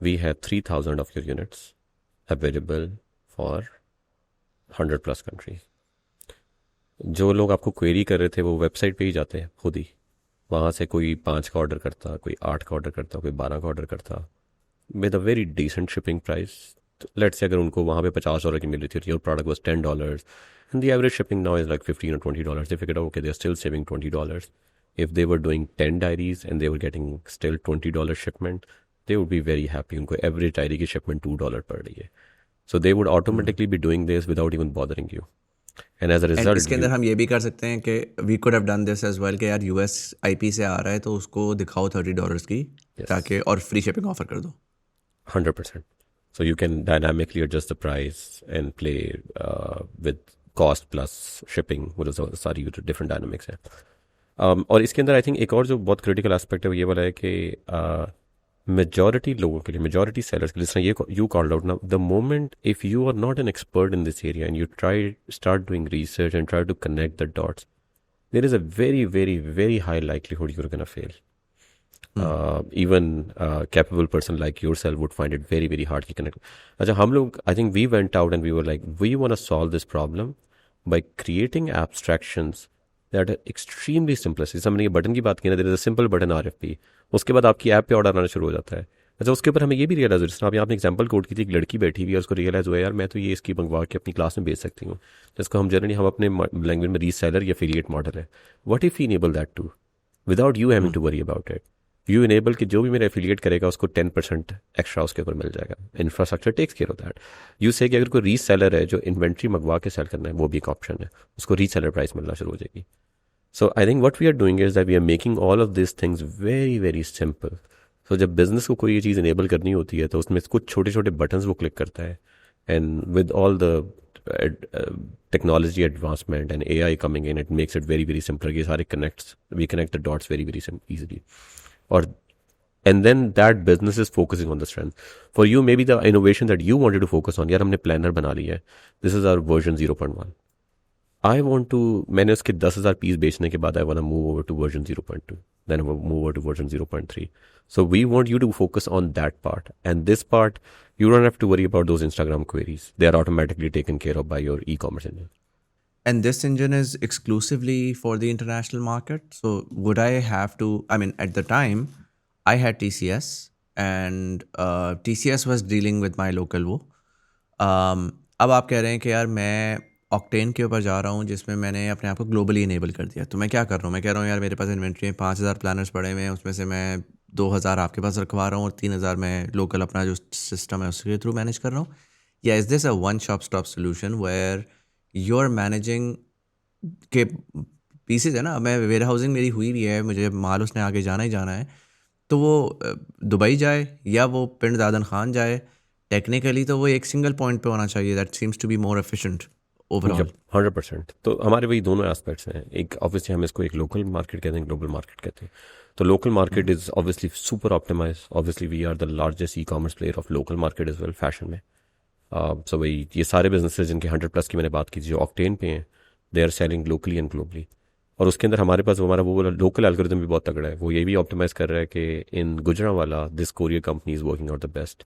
we have 3000 of your units available for 100+ countries. जो लोग आपको क्वेरी कर रहे थे वो वेबसाइट पे ही जाते हैं खुद ही, वहाँ से कोई 5 का ऑर्डर करता, कोई 8 का ऑर्डर करता, कोई 12 का ऑर्डर करता, with a very decent shipping price. Let's say अगर उनको वहाँ पे $50 की मिल रही थी और your product was $10 and the average shipping now is like $15 or $20, they figured out, okay, they're still saving $20. If they were doing 10 diaries and they were getting still $20 shipment, they would be very happy. उनको average diary की shipment $2 पड़ रही है. So they would automatically be doing this without even bothering you. And as a and result, इसके अंदर हम ये भी कर सकते हैं कि we could have done this as well कि यार यूएस आईपी से आ रहा है तो उसको दिखाओ $30 की ताकि और फ्री शिपिंग ऑफर कर दो. 100%. So you can dynamically adjust the price and play with cost plus shipping, वो जो सारी different dynamics है. और इसके अंदर आई थिंक एक और जो बहुत क्रिटिकल एस्पेक्ट है वो ये वाला है कि मेजॉरिटी लोगों के लिए, मेजॉरिटी सेलर्स के लिए, जिस तरह ये यू कॉल्ड आउट ना, the moment if you are not an expert in this area and you start doing research and try to connect the dots, there is a very very very high likelihood you are gonna fail. Even capable person like yourself would find it very very hard to connect. अच्छा, हम लोग, I think we went out and we were like, we want to solve this problem by creating abstractions that are extremely simplistic. जैसे हमने ये button की बात की ना, there is a simple button RFP, उसके बाद आपकी ऐप पे ऑर्डर आना शुरू हो जाता है. अच्छा, उसके ऊपर हमें ये भी रियलाइज हो, जिस आप यहाँ पे एग्जाम्पल कोड की थी, एक लड़की बैठी हुई है, उसको रियलाइज हुआ यार मैं तो ये इसकी मंगवा के अपनी क्लास में बेच सकती हूँ, जिसको हम जनरली हम अपने लैंग्वेज में रीसेलर या एफिलिएट मॉडल है. What if we enable that to without you having to worry about it. You enable कि जो भी मेरा एफिलिएट करेगा उसको 10% एक्स्ट्रा उसके ऊपर मिल जाएगा. Infrastructure takes care of that. You say कि अगर कोई रीसेलर है जो इन्वेंट्री मंगवा के सेल करना है, वो भी एक ऑप्शन है, उसको रीसेलर प्राइस मिलना शुरू हो जाएगी. So I think what we are doing is that we are making all of this things very very simple. So जब बिजनेस को कोई ये चीज़ इनेबल करनी होती है तो उसमें कुछ छोटे छोटे बटन्स वो क्लिक करता है, and with all the technology advancement and AI coming in, it makes it very very simple. ये सारे we connect the dots very very easily. Or and then that business is focusing on the strength. For you, maybe the innovation that you wanted to focus on, यार हमने planner बना लिया है, this is our version 0.1. I want to, मैंने उसके 10,000 piece बेचने के बाद I want to move over to version 0.2, then I will move over to version 0.3. So we want you to focus on that part, and this part you don't have to worry about those Instagram queries. They are automatically taken care of by your e-commerce engine. And this engine is exclusively for the international market. So would I have to, I mean, at the time, I had TCS and TCS was dealing with my local वो. अब आप कह रहे हैं कि यार मैं octane के ऊपर जा रहा हूँ जिसमें मैंने अपने आप को ग्लोबली इनेबल कर दिया. तो मैं क्या कर रहा हूँ, मैं कह रहा हूँ यार मेरे पास इन्वेंट्री में 5,000 प्लानर्स पड़े हुए हैं, उसमें से मैं 2,000 आपके पास रखवा रहा हूँ और 3,000 मैं लोकल अपना जो सिस्टम है उसके थ्रू मैनेज कर रहा हूँ. या is this a one shop stop solution where you're managing के पीसेज है ना. मैं वेयर हाउसिंग मेरी हुई भी है, मुझे माल उसने आगे जाना ही जाना है, तो वो दुबई जाए या वो पिंड दादन खान जाए, टेक्निकली तो वो एक सिंगल पॉइंट पे होना चाहिए. That seems to be more efficient overall. 100%. तो हमारे वही दोनों एस्पेक्ट्स हैं. एक ऑब्वियसली हम इसको एक लोकल मार्केट कहते हैं, ग्लोबल मार्केट कहते हैं. तो local market is obviously super optimise. Obviously we are the largest e-commerce player of local market as well fashion में. सो वही ये सारे बिजनेसेस जिनके 100+ की मैंने बात की थी जो ऑक्टेन पे हैं, they are selling locally and globally. और उसके अंदर हमारे पास हमारा वो लोकल एल्गोरिथम भी बहुत तगड़ा है. वो ये भी ऑप्टिमाइज कर रहा है कि in Gujranwala this courier company is working out the best.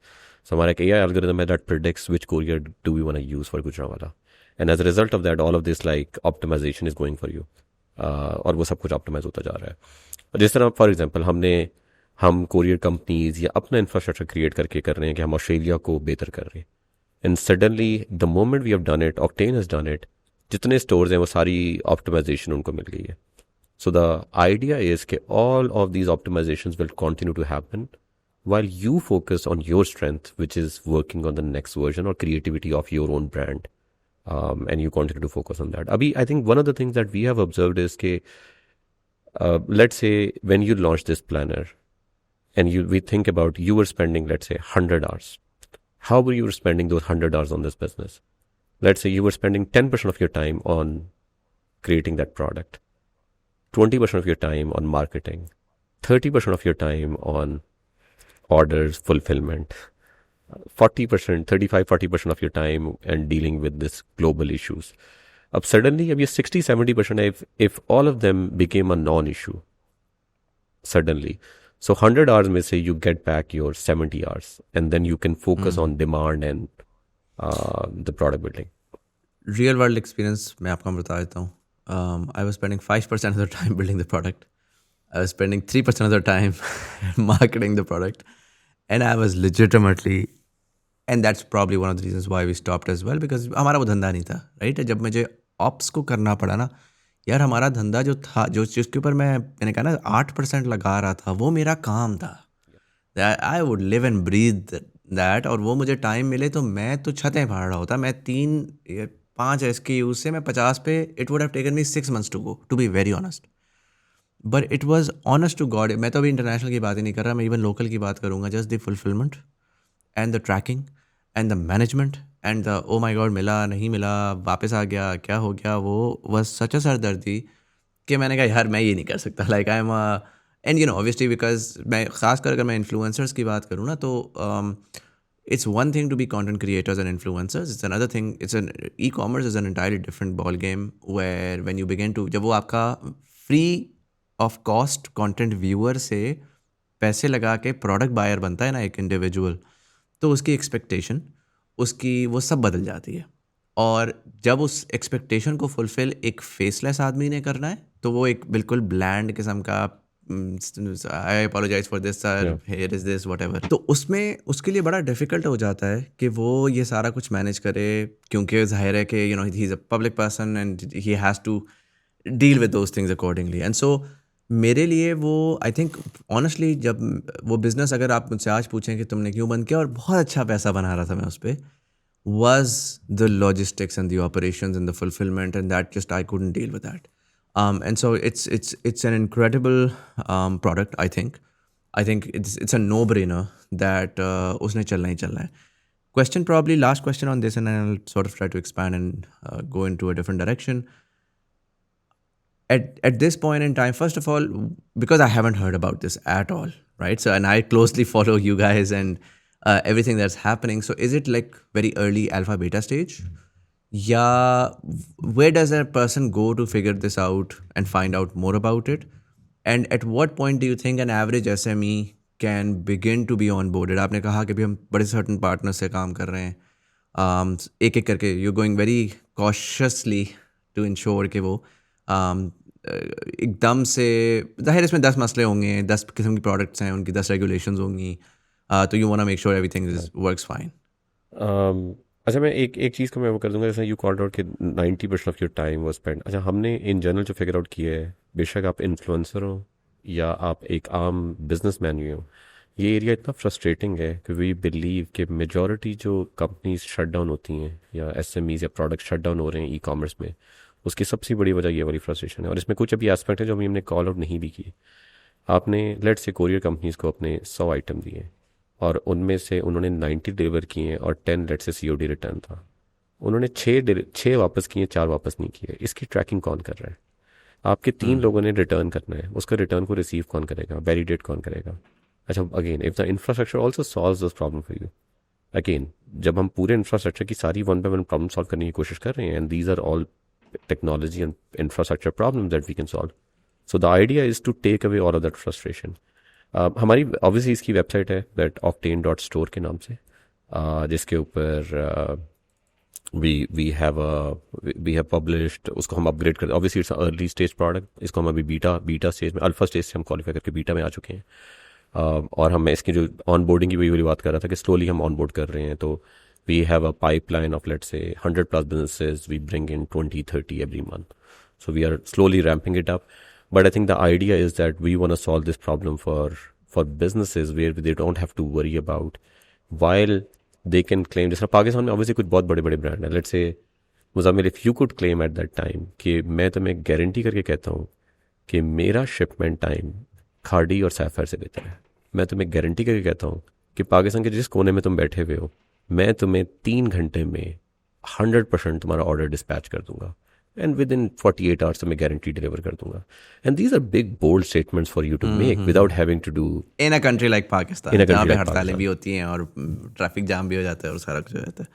So हमारा एक AI एल्गोरिथम है that predicts which courier do we want to use for Gujranwala, and as a result of that all of this like optimization is going for you. और वो सब कुछ optimise होता जा रहा है. जिस तरह फॉर एग्जाम्पल हम कोरियर कंपनीज या अपना इंफ्रास्ट्रक्चर क्रिएट करके कर रहे हैं कि हम ऑस्ट्रेलिया को बेहतर कर रहे हैं. And suddenly, the moment we have done it, Octane has done it, जितने stores हैं वो सारी optimization उनको मिल गई है. So the idea is कि all of these optimizations will continue to happen while you focus on your strength, which is working on the next version or creativity of your own brand. And you continue to focus on that. Abhi, I think one of the things that we have observed is कि let's say when you launch this planner and we think about you were spending, let's say, 100 hours. How were you spending those 100 hours on this business? Let's say you were spending 10% of your time on creating that product, 20% of your time on marketing, 30% of your time on orders, fulfillment, 40%, 35-40% of your time and dealing with this global issues. Ab suddenly, ab ye 60-70% if all of them became a non-issue, suddenly. So 100 hours में से you get back your 70 hours and then you can focus on demand and the product building. Real world experience मैं आपको बता देता हूँ. I was spending 5% of the time building the product. I was spending 3% of the time marketing the product. And I was legitimately and that's probably one of the reasons why we stopped as well, because हमारा वो धंधा नहीं था, right? जब मुझे ops को करना पड़ा ना, यार हमारा धंधा जो था, जो जिसके ऊपर मैंने कहा ना 8% लगा रहा था, वो मेरा काम था. I would live and breathe that. और वो मुझे टाइम मिले तो मैं तो छतें फाड़ रहा होता. मैं 5 SKU से मैं 50 पे, it would have taken me 6 months to go, to be very honest. But it was honest to God. मैं तो अभी इंटरनेशनल की बात ही नहीं कर रहा, मैं इवन लोकल की बात करूँगा. Just the fulfilment and the tracking and the management and the oh my God, मिला नहीं मिला, वापस आ गया, क्या हो गया, वो वॉज सच अ सरदर्दी कि मैंने कहा यार मैं ये नहीं कर सकता. Like I am and you know obviously because मैं खासकर अगर मैं इन्फ्लुएंसर्स की बात करूँ ना, तो it's one thing to be content creators and influencers. It's another thing. E-commerce is an entirely different ball game where when you begin to, जब वो आपका free of cost content viewer से पैसे लगा के product buyer बनता है ना एक individual, तो उसकी expectation, उसकी वो सब बदल जाती है. और जब उस expectation को fulfill एक faceless आदमी ने करना है, तो वो एक बिल्कुल bland किस्म का I apologize for this sir, here is this, whatever. तो उसमें उसके लिए बड़ा डिफिकल्ट हो जाता है कि वो ये सारा कुछ मैनेज करे, क्योंकि जाहिर है कि you know he is a public person and he has to deal with those things accordingly. And so मेरे लिए वो आई थिंक ऑनेस्टली, जब वो बिज़नेस अगर आप मुझसे आज पूछें कि तुमने क्यों बंद किया, और बहुत अच्छा पैसा बना रहा था मैं उस पर, was the logistics and the operations and the fulfillment, and that just I couldn't deal with that. And so it's an incredible product. I think it's a no-brainer that उसने चलना ही चलना है. Question, probably last question on this, and then I'll sort of try to expand and go into a different direction. At this point in time, first of all, because I haven't heard about this at all, right? So, and I closely follow you guys and everything that's happening. So is it like very early alpha beta stage? Yeah, where does a person go to figure this out and find out more about it? And at what point do you think an average SME can begin to be onboarded? आपने कहा कि भी हम बड़े certain partners से काम कर रहे हैं, एक एक करके you're going very cautiously to ensure कि वो एकदम से, जाहिर इसमें 10 मसले होंगे, 10 किस्म की products हैं, उनकी 10 regulations होंगी, तो you want to make sure everything works fine. अच्छा, मैं एक चीज़ को मैं वो कर दूंगा. जैसे यू कॉल्ड आउट कि 90% ऑफ योर टाइम वो स्पेंड. अच्छा, हमने इन जनरल जो फिगर आउट किया है, बेशक आप इन्फ्लुएंसर हो या आप एक आम बिजनेसमैन भी हो, ये एरिया इतना फ्रस्ट्रेटिंग है कि वी बिलीव कि मेजॉरिटी जो कंपनीज शट डाउन होती हैं या SMEs या प्रोडक्ट शट डाउन हो रहे हैं ई-कॉमर्स में, उसकी सबसे बड़ी वजह ये वाली फ्रस्ट्रेशन है. और इसमें कुछ अभी एस्पेक्ट है जो हमने कॉल आउट नहीं भी किए. आपने लेट्स से कोरियर कंपनीज़ को अपने 100 आइटम दिए और उनमें से उन्होंने 90 डिलीवर किए हैं और 10 लेट से COD रिटर्न था. उन्होंने 6 वापस किए, 4 वापस नहीं किए. इसकी ट्रैकिंग कौन कर रहा है? आपके 3 लोगों ने रिटर्न करना है, उसका रिटर्न को रिसीव कौन करेगा, वैलिडेट कौन करेगा? अच्छा, again if the infrastructure also solves this problem for you, again जब हम पूरे इंफ्रास्ट्रक्चर की सारी 1 by 1 प्रॉब्लम सॉल्व करने की कोशिश कर रहे हैं, and these are all technology and infrastructure problem that we can solve. So the idea is to take away all of that frustration. हमारी ऑब्वियसली इसकी वेबसाइट है दैट octane.store के नाम से, जिसके ऊपर वी हैव पब्लिश्ड. उसको हम अपग्रेड कर, obviously it's early stage product. इसको हम अभी बीटा स्टेज में, अल्फा स्टेज से हम क्वालिफाई करके बीटा में आ चुके हैं. और हम इसकी जो ऑन बोर्डिंग की वही वाली बात कर रहा था कि स्लोली हम ऑन बोर्ड कर रहे हैं. तो we have a pipeline of let's say 100+ businesses. We bring in 20-30 every month. So we are slowly ramping it up. But I think the idea is that we want to solve this problem for businesses where they don't have to worry about, while they can claim. जैसे पाकिस्तान में obviously कुछ बहुत बड़े बड़े brand हैं. Let's say Muzammil, if you could claim at that time कि मैं तुम्हें गारंटी करके कहता हूँ कि मेरा शिपमेंट टाइम खाड़ी और सैफर से बेहतर है. मैं तुम्हें गारंटी करके कहता हूँ कि पाकिस्तान के जिस कोने में तुम बैठे हुए हो, मैं तुम्हें 3 घंटे में 100% तुम्हारा ऑर्डर डिस्पैच कर दूंगा. And within 48 hours मैं guarantee deliver कर दूंगा. And these are big bold statements for you to make without having to do in a country like Pakistan, जहाँ पे हड़तालें भी होती हैं और ट्रैफिक जाम भी हो जाता है और सारा कुछ हो जाता है.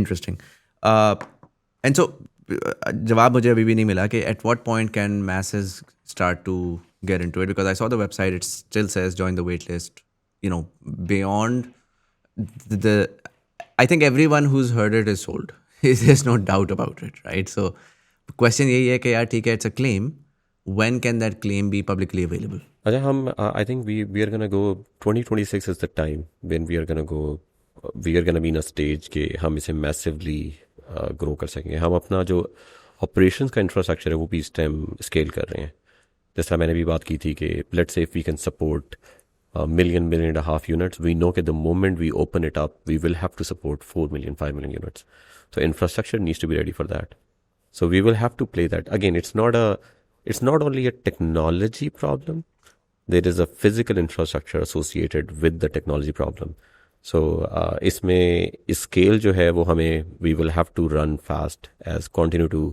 Interesting. And so जवाब मुझे अभी भी नहीं मिला कि at what point can masses start to get into it, because I saw the website, it still says join the wait list. You know, beyond I think everyone who's heard it is sold. There's no doubt about it, right? So the question यही है कि यार ठीक है, it's a claim. When can that claim be publicly available? अच्छा, हम I think we are gonna go 2026 is the time when we are gonna go, we are gonna be in a stage कि हम इसे massively grow कर सकेंगे. हम अपना जो ऑपरेशंस का इंफ्रास्ट्रक्चर है वो भी इस टाइम स्केल कर रहे हैं. जैसा मैंने भी बात की थी कि let's say if we can support million and a half units, we know that the moment we open it up, we will have to support 4 million, 5 million units. So infrastructure needs to be ready for that. So we will have to play that. Again, it's not only a technology problem. There is a physical infrastructure associated with the technology problem. So इसमें scale जो है वो हमें, we will have to run fast as continue to,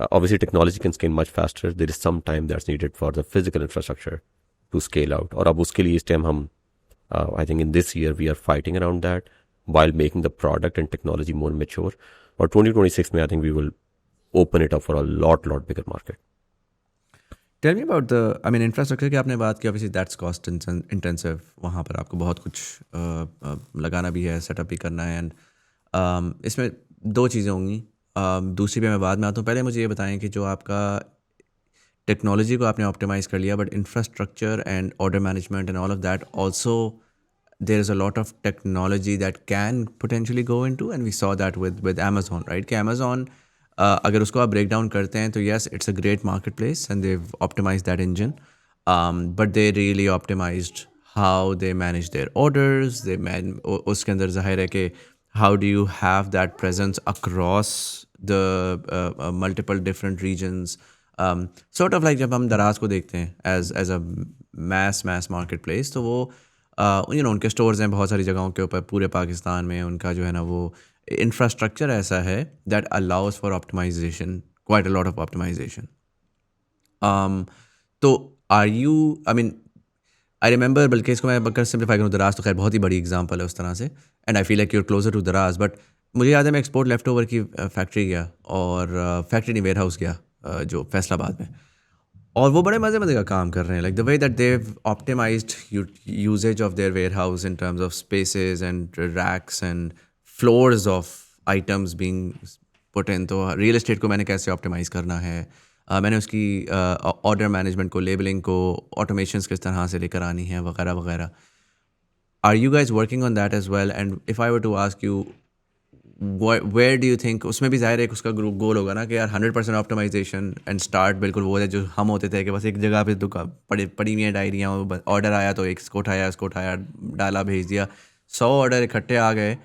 obviously technology can scale much faster. There is some time that's needed for the physical infrastructure to scale out. और अब उसके लिए इस टाइम हम I think in this year we are fighting around that while making the product and technology more mature. और 2026 में I think we will open it up for a lot bigger market. Tell me about the, I mean infrastructure की आपने बात की, obviously that's cost intensive. वहाँ पर आपको बहुत कुछ लगाना भी है, सेटअप भी करना है. एंड इसमें दो चीज़ें होंगी. दूसरी पे मैं बाद में आता हूँ. पहले मुझे ये बताएं कि जो आपका टेक्नोलॉजी को आपने ऑप्टिमाइज़ कर लिया, but infrastructure and order management and all of that also, there is a lot of technology that can potentially go into, and we saw that with Amazon, right? कि अमेजोन अगर उसको आप break down करते हैं तो yes, it's a great market place and they optimise that engine, but they really optimised how they manage their orders. उसके अंदर जाहिर है कि how do you have that presence across the multiple different regions. Sort of like जब हम दराज को देखते हैं as a mass market place, तो वो उनके स्टोर्स हैं बहुत सारी जगहों के ऊपर पूरे पाकिस्तान में. उनका जो है ना वो इंफ्रास्ट्रक्चर ऐसा है that allows for optimization, quite a lot of optimization. तो are you, I mean I remember, बल्कि इसको मैं अगर सिंप्लीफाई करूँ, दराज तो खैर बहुत ही बड़ी एग्जांपल है उस तरह से, and I feel like you're closer to Daraz. But मुझे याद है मैं एक्सपोर्ट लेफ्ट ओवर की फैक्ट्री गया, और फैक्ट्री नहीं, वेयर हाउस गया जो फैसलाबाद में, और वो बड़े मज़े का काम कर रहे हैं. Like the way that they've optimised usage of their warehouse in terms of spaces and racks and floors of items being put in. तो रियल एस्टेट को मैंने कैसे ऑप्टिमाइज़ करना है, मैंने उसकी ऑर्डर मैनेजमेंट को, लेबलिंग को, ऑटोमेशंस किस तरह से लेकर आनी है, वगैरह वगैरह. Are you guys working on that as well? And if I were to ask you, where do you think, उसमें भी ज़ाहिर है एक उसका गोल होगा ना कि यार 100% ऑप्टिमाइजेशन एंड स्टार्ट बिल्कुल वो है जो हम होते थे कि बस एक जगह पे दुकान पड़ी हुई हैं डायरियाँ, ऑर्डर आया तो एक इसको उठाया डाला, भेज दिया. 100 ऑर्डर इकट्ठे आ गए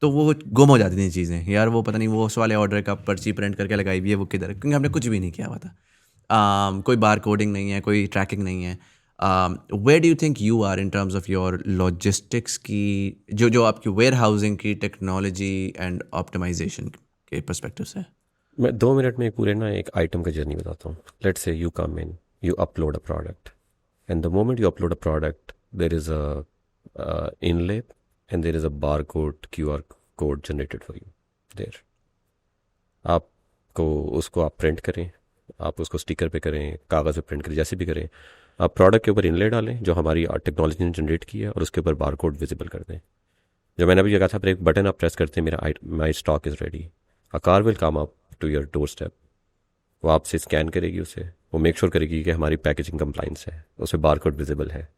तो वो गुम हो जाती थी चीज़ें. यार वो पता नहीं वो उस वाले ऑर्डर का पर्ची प्रिंट करके लगाई हुई है, वो किधर, क्योंकि हमने कुछ भी नहीं किया हुआ था. कोई बार कोडिंग नहीं है, कोई ट्रैकिंग नहीं है. Where do you think you are in terms of your logistics की, जो आपकी वेयर हाउसिंग की टेक्नोलॉजी एंड ऑप्टिमाइजेशन के पर्सपेक्टिव से? मैं 2 मिनट में पूरे ना एक आइटम का जर्नी बताता हूँ. Let's say you come in, you upload a product, and the moment you upload a product there is a inlay and there is a barcode QR code generated for you there. आपको उसको आप print करें, आप उसको sticker पे करें, कागज़ पे प्रिंट करें, जैसे भी करें, आप प्रोडक्ट के ऊपर इनले डालें जो हमारी टेक्नोलॉजी ने जनरेट की है, और उसके ऊपर बारकोड विजिबल कर दें. जो मैंने अभी कहा था, पर एक बटन आप प्रेस करते हैं, मेरा my stock is ready, a car will come up to your doorstep. वो आपसे स्कैन करेगी, उसे वो मेक श्योर करेगी कि हमारी पैकेजिंग कंप्लाइंस है, उसमें बारकोड विजिबल है.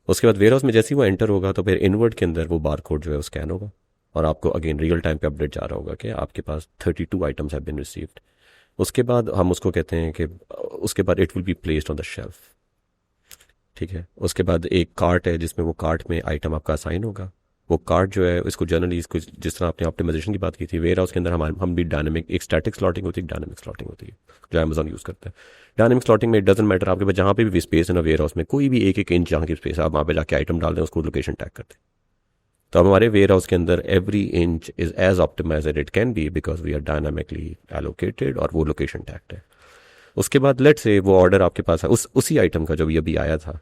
उसके बाद वेयर हाउस में जैसे ही वो एंटर होगा तो फिर इनवर्ड के अंदर वो बारकोड जो है वो स्कैन होगा, और आपको अगेन रियल टाइम पे अपडेट जा रहा होगा कि आपके पास 32 आइटम्स हैव बीन रिसीव्ड. उसके बाद हम उसको कहते हैं कि उसके बाद it will be placed on the shelf. ठीक है, उसके बाद एक कार्ट है जिसमें वो कार्ट में आइटम आपका असाइन होगा. वो कार्ट जो है इसको जनरली, इसको जिस तरह आपने ऑप्टिमाइजेशन की बात की थी, वेयर हाउस के अंदर हम भी डायनेमिक, एक स्टैटिक स्लॉटिंग होती है, डायनेमिक स्लॉटिंग होती है जो अमेजोन यूज़ करता है. डायनेमिक स्लॉटिंग में इट डजंट मैटर आपके पास जहाँ पे भी स्पेस है ना वेयर हाउस में, कोई भी एक इंच जहाँ की स्पेस है, आप वहाँ पे जाके आइटम डाल दें, उसको लोकेशन टैग करते हैं. तो अब हमारे वेयर हाउस के अंदर every inch is as optimise it can be because we are dynamically allocated, और वो लोकेशन टैग्ड है. उसके बाद लेट्स से वो ऑर्डर आपके पास है उसी आइटम का जो अभी आया था.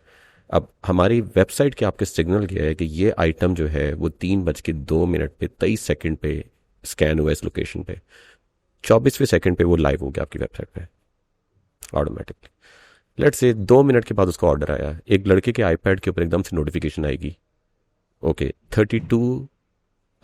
अब हमारी वेबसाइट के आपके सिग्नल किया है कि ये आइटम जो है वो 3:02 पे 23 पे स्कैन हुआ इस लोकेशन पे, 24वें सेकंड पे वो लाइव हो गया आपकी वेबसाइट पे ऑटोमेटिकली. लेट्स से 2 मिनट के बाद उसका ऑर्डर आया, एक लड़के के आईपैड के ऊपर एकदम से नोटिफिकेशन आएगी, okay 32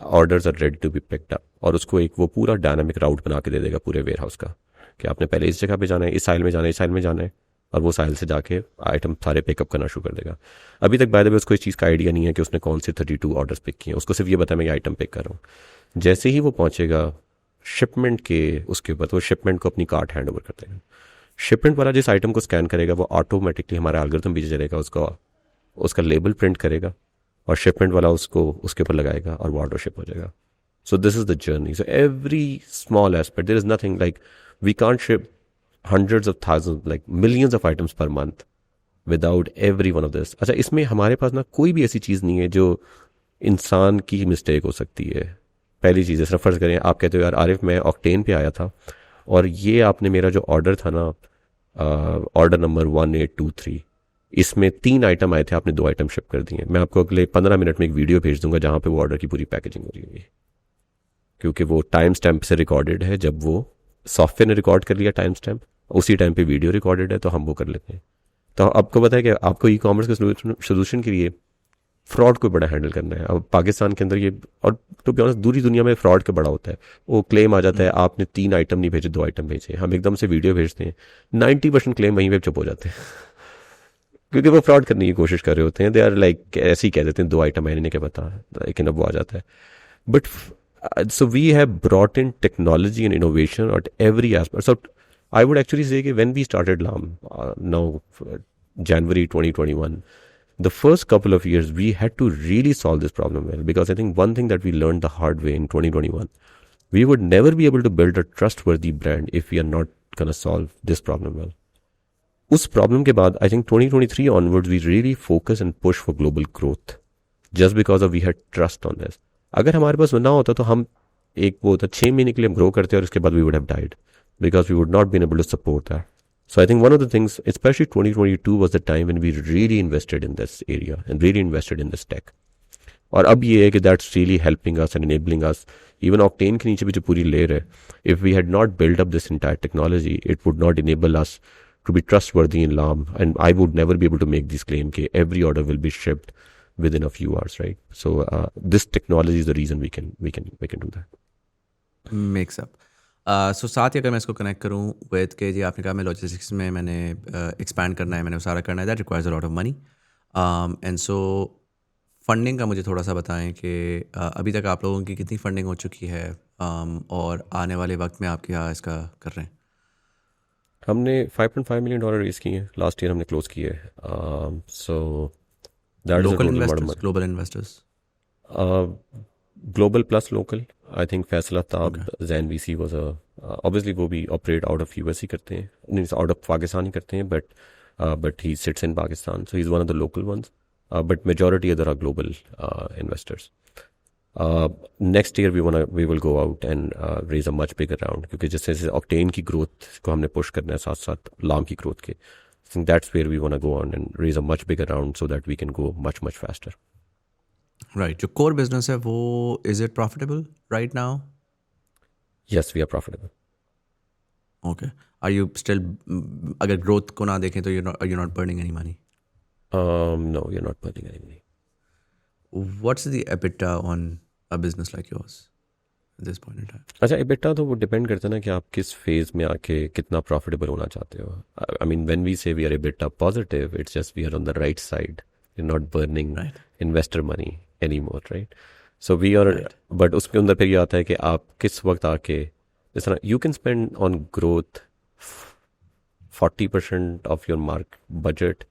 orders are ready to be picked up, और उसको एक वो पूरा डायनामिक राउट बना के दे देगा पूरे वेयर हाउस का कि आपने पहले इस जगह पे जाना है, इस साइल में जाना है, इस साइल में जाना है, और वो साहिल से जाके आइटम सारे पिकअप करना शुरू कर देगा। अभी तक बाय द वे उसको इस चीज़ का आइडिया नहीं है कि उसने कौन से 32 ऑर्डर्स पिक किए हैं, उसको सिर्फ ये पता है मैं ये आइटम पिक कर रहा हूँ। जैसे ही वो पहुँचेगा शिपमेंट के उसके ऊपर, तो शिपमेंट को अपनी कार्ट हैंड ओवर कर देगा। शिपमेंट वाला जिस आइटम को स्कैन करेगा वो ऑटोमेटिकली हमारा एल्गोरिथम पीछे चलेगा, उसका लेबल प्रिंट करेगा और शिपमेंट वाला उसको उसके ऊपर लगाएगा और वो ऑर्डर शिप हो जाएगा। So this is the journey. So every small aspect, there is nothing like we can't ship hundreds of thousands, like millions of items per month without every one of this. अच्छा, इसमें हमारे पास ना कोई भी ऐसी चीज़ नहीं है जो इंसान की मिस्टेक हो सकती है। पहली चीज़, जैसे फर्ज करें आप कहते हो यार आरिफ मैं ऑक्टेन पे आया था और ये आपने मेरा जो ऑर्डर था ना, ऑर्डर नंबर 1823, इसमें 3 आइटम आए थे, आपने 2 आइटम शिप कर दिए। मैं आपको अगले 15 मिनट में एक वीडियो भेज दूंगा जहाँ पे वो ऑर्डर की पूरी पैकेजिंग हो रही होगी, क्योंकि वो टाइम स्टैम्प से रिकॉर्डेड है। जब वो सॉफ्टवेयर ने रिकॉर्ड कर लिया टाइम स्टैम्प, उसी टाइम पे वीडियो रिकॉर्डेड है, तो हम वो कर लेते हैं। तो आपको पता है कि आपको ई कॉमर्स के सोल्यूशन के लिए फ्रॉड को बड़ा हैंडल करना है। अब पाकिस्तान के अंदर ये, और टू बी ऑनेस्ट दूसरी दुनिया में फ्रॉड का बड़ा होता है। वो क्लेम आ जाता है आपने 3 आइटम नहीं भेजे, 2 आइटम भेजे, हम एकदम से वीडियो भेजते हैं, 90% क्लेम वहीं पे चुप हो जाते हैं क्योंकि वो फ्रॉड करने की कोशिश कर रहे होते हैं। दे आर लाइक ऐसे ही कह देते हैं 2 आइटम मैंने क्या पता, लेकिन अब वो आ जाता है। But so we have brought in technology and innovation at every aspect. So I would actually say that when we started LAM, now January 2021, the first couple of years we had to really solve this problem well, because I think one thing that we learned the hard way in 2021, we would never be able to build a trustworthy brand if we are not going to solve this problem well. उस problem के बाद I think 2023 onwards we really focus and push for global growth just because of we had trust on this. अगर हमारे पास ना होता तो हम एक वो होता 6 महीने के लिए हम ग्रो करते और उसके बाद we would have died because we would not been able to support that. So I think one of the things specially 2022 was the time when we really invested in this area and really invested in this tech. और अब ये है कि that's really helping us and enabling us. Even octane के नीचे भी जो पूरी लेयर है, if we had not build up this entire technology it would not enable us to be trustworthy in LAM, and I would never be able to make this claim that every order will be shipped within a few hours, right? So this technology is the reason we can do that. Makes up. So साथ ही अगर मैं इसको connect करूँ with के जी आपने कहा मैं logistics में मैंने एक्सपैंड करना है, मैंने सारा करना है, that requires a lot of money and so funding का मुझे थोड़ा सा बताएं कि अभी तक आप लोगों की कितनी फंडिंग हो चुकी है और आने वाले वक्त में आप क्या इसका कर रहे हैं? हमने $5.5 million रेज किए हैं लास्ट ईयर, हमने क्लोज किए हैं। So that local investors, global investors, global plus local. I think Faisal Aftab Jain VC was obviously वो भी ऑपरेट आउट ऑफ यूएस ही करते हैं, नहीं आउट ऑफ पाकिस्तान ही करते हैं, but he sits in Pakistan, so he is one of the local ones, but majority other are global investors. Next year we will go out and raise a much bigger round, क्योंकि जैसे जैसे octane की growth को हमने push करना है साथ साथ लाम की ग्रोथ के, I think that's where we want to go on and raise a much bigger round so that we can go much faster. Right, जो कोर बिजनेस है वो is it profitable right now? Yes, we are profitable. Okay, are you still, अगर growth को ना देखें तो you not burning any money? No, you are not burning any money. What's the EBITDA on a business like yours at this point in time? अच्छा, EBITDA तो वो depend करता है ना कि आप किस फेज में आके कितना प्रॉफिटेबल होना चाहते हो। I mean when we say we are EBITDA positive, it's just we are on the right side, we are not burning investor money any more, right? So we are, but उसके अंदर फिर ये आता है कि आप किस वक्त आके, जिस तरह you can spend on growth 40% of your mark budget,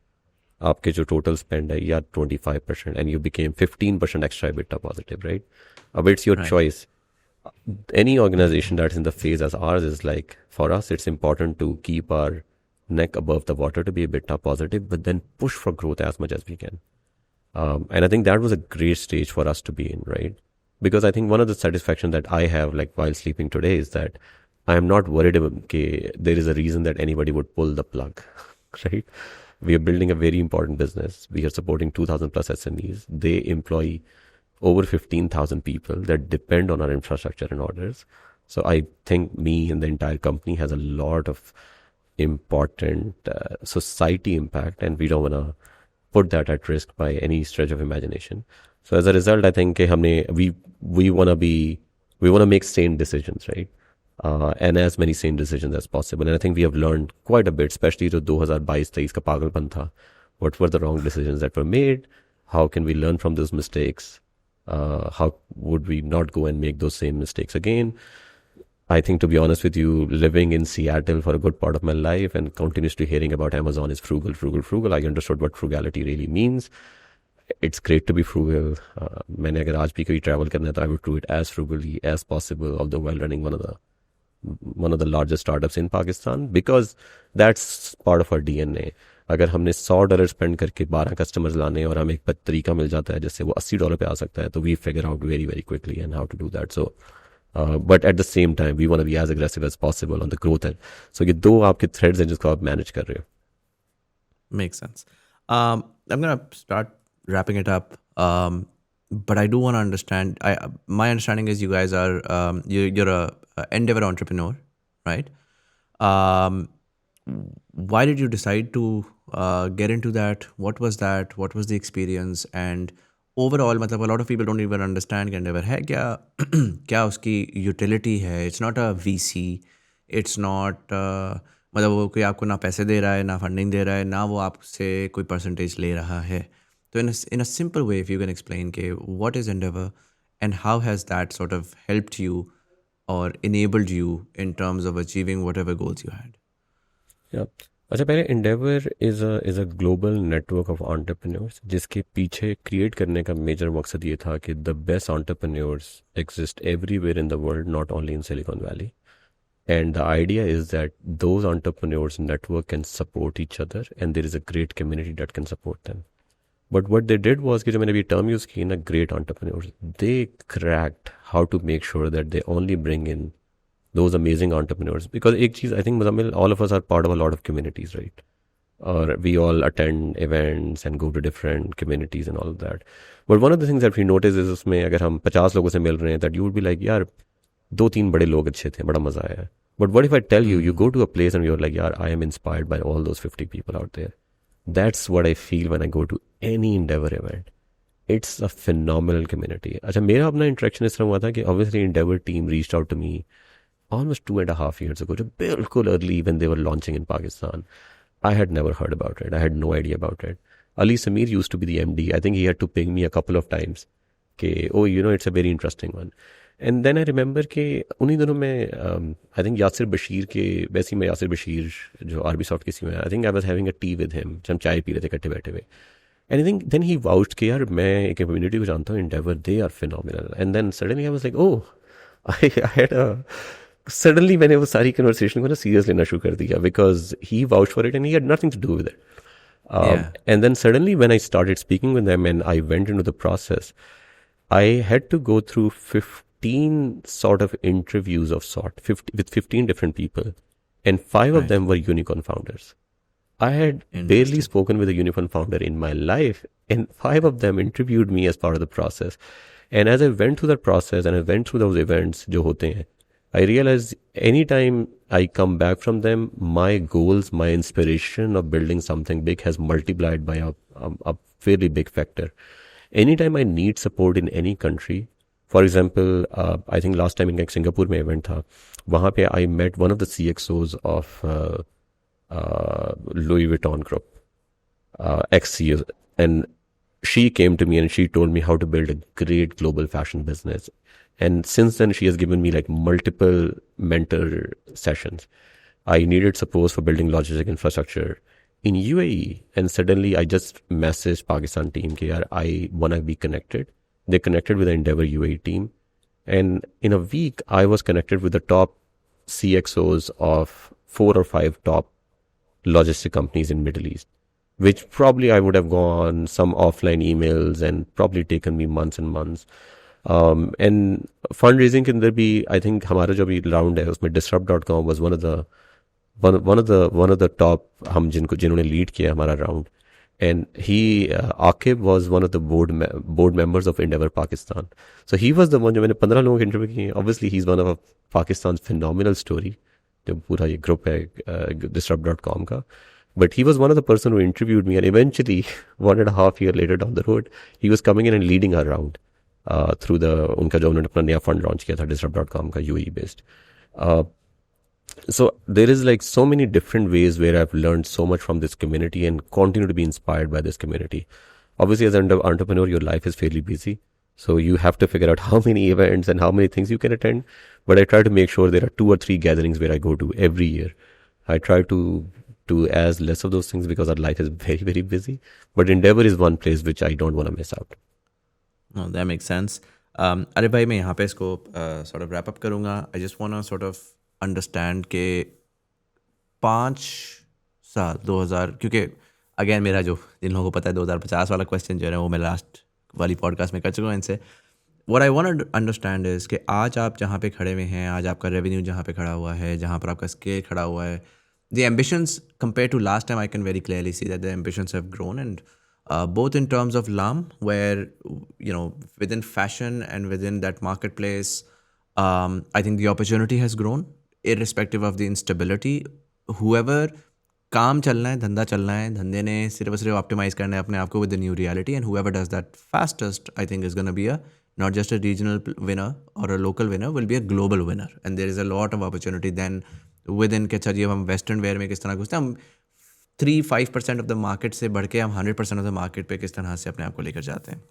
आपके जो टोटल स्पेंड है, या 25%, and you became 15% extra EBITDA positive, right? अब it's your choice. Any organization that's in the phase as ours is like, for us it's important to keep our neck above the water to be EBITDA positive, but then push for growth as much as we can. And I think that was a great stage for us to be in, right? Because I think one of the satisfaction that I have, like while sleeping today, is that I am not worried about there is a reason that anybody would pull the plug, right? We are building a very important business. We are supporting 2,000 plus SMEs. They employ over 15,000 people that depend on our infrastructure and orders. So I think me and the entire company has a lot of important society impact, and we don't want to put that at risk by any stretch of imagination. So as a result, I think we want to make sane decisions, right? and as many sane decisions as possible. And I think we have learned quite a bit, especially जो 2022-23 का पागलपन था. What were the wrong decisions that were made? How can we learn from those mistakes? How would we not go and make those same mistakes again? I think, to be honest with you, living in Seattle for a good part of my life and continuously hearing about Amazon is frugal, frugal, frugal, I understood what frugality really means. It's great to be frugal. मैंने अगर आज भी कोई travel करना है तो I would do it as frugally as possible, although while running one of the largest startups in Pakistan, because that's part of our DNA. अगर हमने $100 spend करके 12 customers लाने और हमें एक तरीका मिल जाता है जिससे वो $80 पे आ सकता है, तो we figure out very, very quickly and how to do that. So, but at the same time, we want to be as aggressive as possible on the growth end. So ये दो आपके threads हैं जिसको आप manage कर रहे हो. Makes sense. I'm going to start wrapping it up. But I do want to understand. My understanding is you guys are you're a endeavor entrepreneur, right? Why did you decide to get into that? What was that? What was the experience? And overall, मतलब a lot of people don't even understand कि endeavor है क्या क्या उसकी utility है. It's not a VC. It's not मतलब वो कोई आपको ना पैसे दे रहा है, ना फंडिंग दे रहा है, ना वो आपसे कोई परसेंटेज ले रहा है. तो in a simple way, if you can explain के what is Endeavor and how has that sort of helped you or enabled you in terms of achieving whatever goals you had? Yeah. अच्छा, पहले Endeavor is a global network of entrepreneurs जिसके पीछे create करने का major मकसद ये था कि the best entrepreneurs exist everywhere in the world, not only in Silicon Valley. And the idea is that those entrepreneurs network can support each other and there is a great community that can support them. But what they did was कि जो मैंने अभी term use की ना, great entrepreneurs, they cracked how to make sure that they only bring in those amazing entrepreneurs. Because एक चीज़, I think Muzammil, all of us are part of a lot of communities, right? Or we all attend events and go to different communities and all of that. But one of the things that we notice is उसमें अगर हम 50 लोगों से मिल रहे हैं, that you would be like, यार 2-3 बड़े लोग अच्छे थे, बड़ा मजा आया. But what if I tell you, you go to a place and you're like, यार, I am inspired by all those 50 people out there. That's what I feel when I go to any Endeavor event. It's a phenomenal community. अच्छा, मेरा अपना interaction इस तरह हुआ था कि obviously Endeavor team reached out to me almost 2.5 years ago, जो बिल्कुल early when they were launching in Pakistan. I had never heard about it. I had no idea about it. Ali Samir used to be the MD. I think he had to ping me a couple of times. कि, oh, you know, it's a very interesting one. And then I remember कि उन्हीं दिनों में I think Yasir Bashir के, वैसे ही मैं यासिर बशीर जो RB Soft किसी में, I think I was having a tea with him. हम चाय पी रहे थे इकट्ठे बैठे हुए. And I think then he vouched कि यार मैं एक community को जानता हूँ, Endeavor, they are phenomenal. And then suddenly I was like, oh, I had a... Suddenly मैंने वो सारी conversation को ना serious लेना शुरू कर दिया because he vouched for it and he had nothing to do with it. And then suddenly when I started speaking with them and I went into the process, I had to go through 15 sort of interviews of sort, with 15 different people. And 5 of them were unicorn founders. I had barely spoken with a unicorn founder in my life. And 5 of them interviewed me as part of the process. And as I went through that process and I went through those events, जो होते हैं, I realized anytime I come back from them, my goals, my inspiration of building something big has multiplied by a fairly big factor. Anytime I need support in any country, for example, I think last time in Singapore में event था, वहाँ पे I met one of the CXOs of Louis Vuitton Group, ex-CEO, and she came to me and she told me how to build a great global fashion business. And since then, she has given me like multiple mentor sessions. I needed support for building logistic infrastructure in UAE. And suddenly I just messaged Pakistan team that I want to be connected. They connected with the Endeavor UAE team. And in a week, I was connected with the top CXOs of 4 or 5 top logistic companies in Middle East, which probably I would have gone some offline emails and probably taken me months and months. And fundraising के अंदर भी I think हमारा जो भी round है उसमें Disrupt.com was one of the top हम जिन्होंने lead किया हमारा round. And he Aqib was one of the board members of Endeavor Pakistan. So he was the one जो मैंने 15 लोगों को interview किए. Obviously he's one of Pakistan's phenomenal story. जो पूरा ये group है Disrupt.com का. But he was one of the person who interviewed me, and eventually 1.5 years later down the road, he was coming in and leading our round. Through उनका जो उन्होंने अपना नया फंड लॉन्च किया था Disrupt.com का UAE based. So there is like so many different ways where I've learned so much from this community and continue to be inspired by this community. Obviously, as an entrepreneur, your life is fairly busy. So you have to figure out how many events and how many things you can attend. But I try to make sure there are 2 or 3 gatherings where I go to every year. I try to do as less of those things because our life is very, very busy. But Endeavor is one place which I don't want to miss out. No, that makes sense. अरे भाई मैं यहाँ पे इसको sort of wrap up करूँगा. I just wanna sort of understand कि 5 साल 2000 क्योंकि अगेन मेरा जो जिन लोगों को पता है 2050 वाला क्वेश्चन जो है वो मैं लास्ट वाली पॉडकास्ट में कर चुका हूँ इनसे. What I want to understand is कि आज आप जहाँ पे खड़े हुए हैं, आज आपका रेवेन्यू जहाँ पे खड़ा हुआ है, जहाँ पर आपका स्केल खड़ा हुआ है, the ambitions compared to last time, I can very clearly see that the ambitions have grown, and both in terms of LAM, where within fashion and within that marketplace, I think the opportunity has grown, irrespective of the instability. Whoever काम चलना है, धंधा चलना है, धंधे ने सिर्फ सिर्फ ऑप्टिमाइज करना है अपने आप को with the new reality, and whoever does that fastest, I think is going to be not just a regional winner or a local winner, will be a global winner, and there is a lot of opportunity then within के अच्छा जी हम western wear में किस तरह घुसते हैं, हम 3-5% of the market से बढ़ के हम 100% ऑफ द मार्केट पे किस तरह से अपने आप को लेकर जाते हैं.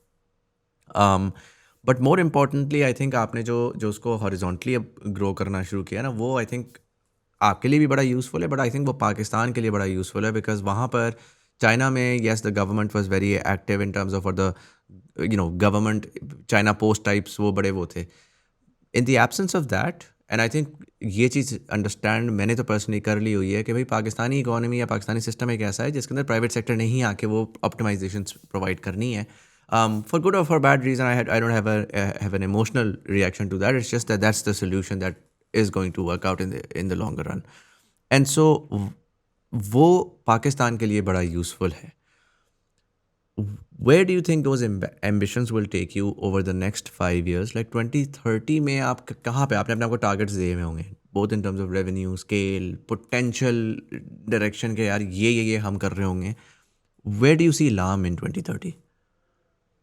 But more importantly I think आपने जो उसको हॉरिजॉन्टली अब ग्रो करना शुरू किया ना, वो आई थिंक आपके लिए भी बड़ा यूज़फुल है, बट आई थिंक वो पाकिस्तान के लिए बड़ा यूज़फुल है, बिकॉज वहाँ पर चाइना में yes the government was very active in terms of और the government China post types वो बड़े वो थे. In the absence of that, and I think ये चीज़ अंडरस्टैंड मैंने तो पर्सनली कर ली हुई है कि भाई पाकिस्तानी इकोनॉमी या पाकिस्तानी सिस्टम एक ऐसा है जिसके अंदर प्राइवेट सेक्टर नहीं आके वो ऑप्टिमाइजेशन प्रोवाइड करनी है. फॉर गुड और for bad reason I don't have an emotional reaction to that. It's just that's the solution that is going to work out in the longer run. And so वो पाकिस्तान के लिए बड़ा useful है. Where do you think those ambitions will take you over the next 5 years? Like 2030 में आप कहाँ पे आपने अपने आपको टारगेट्स दिए हुए होंगे, both in terms of revenue, scale, potential direction के यार ये हम कर रहे होंगे. Where do you see LAM in 2030?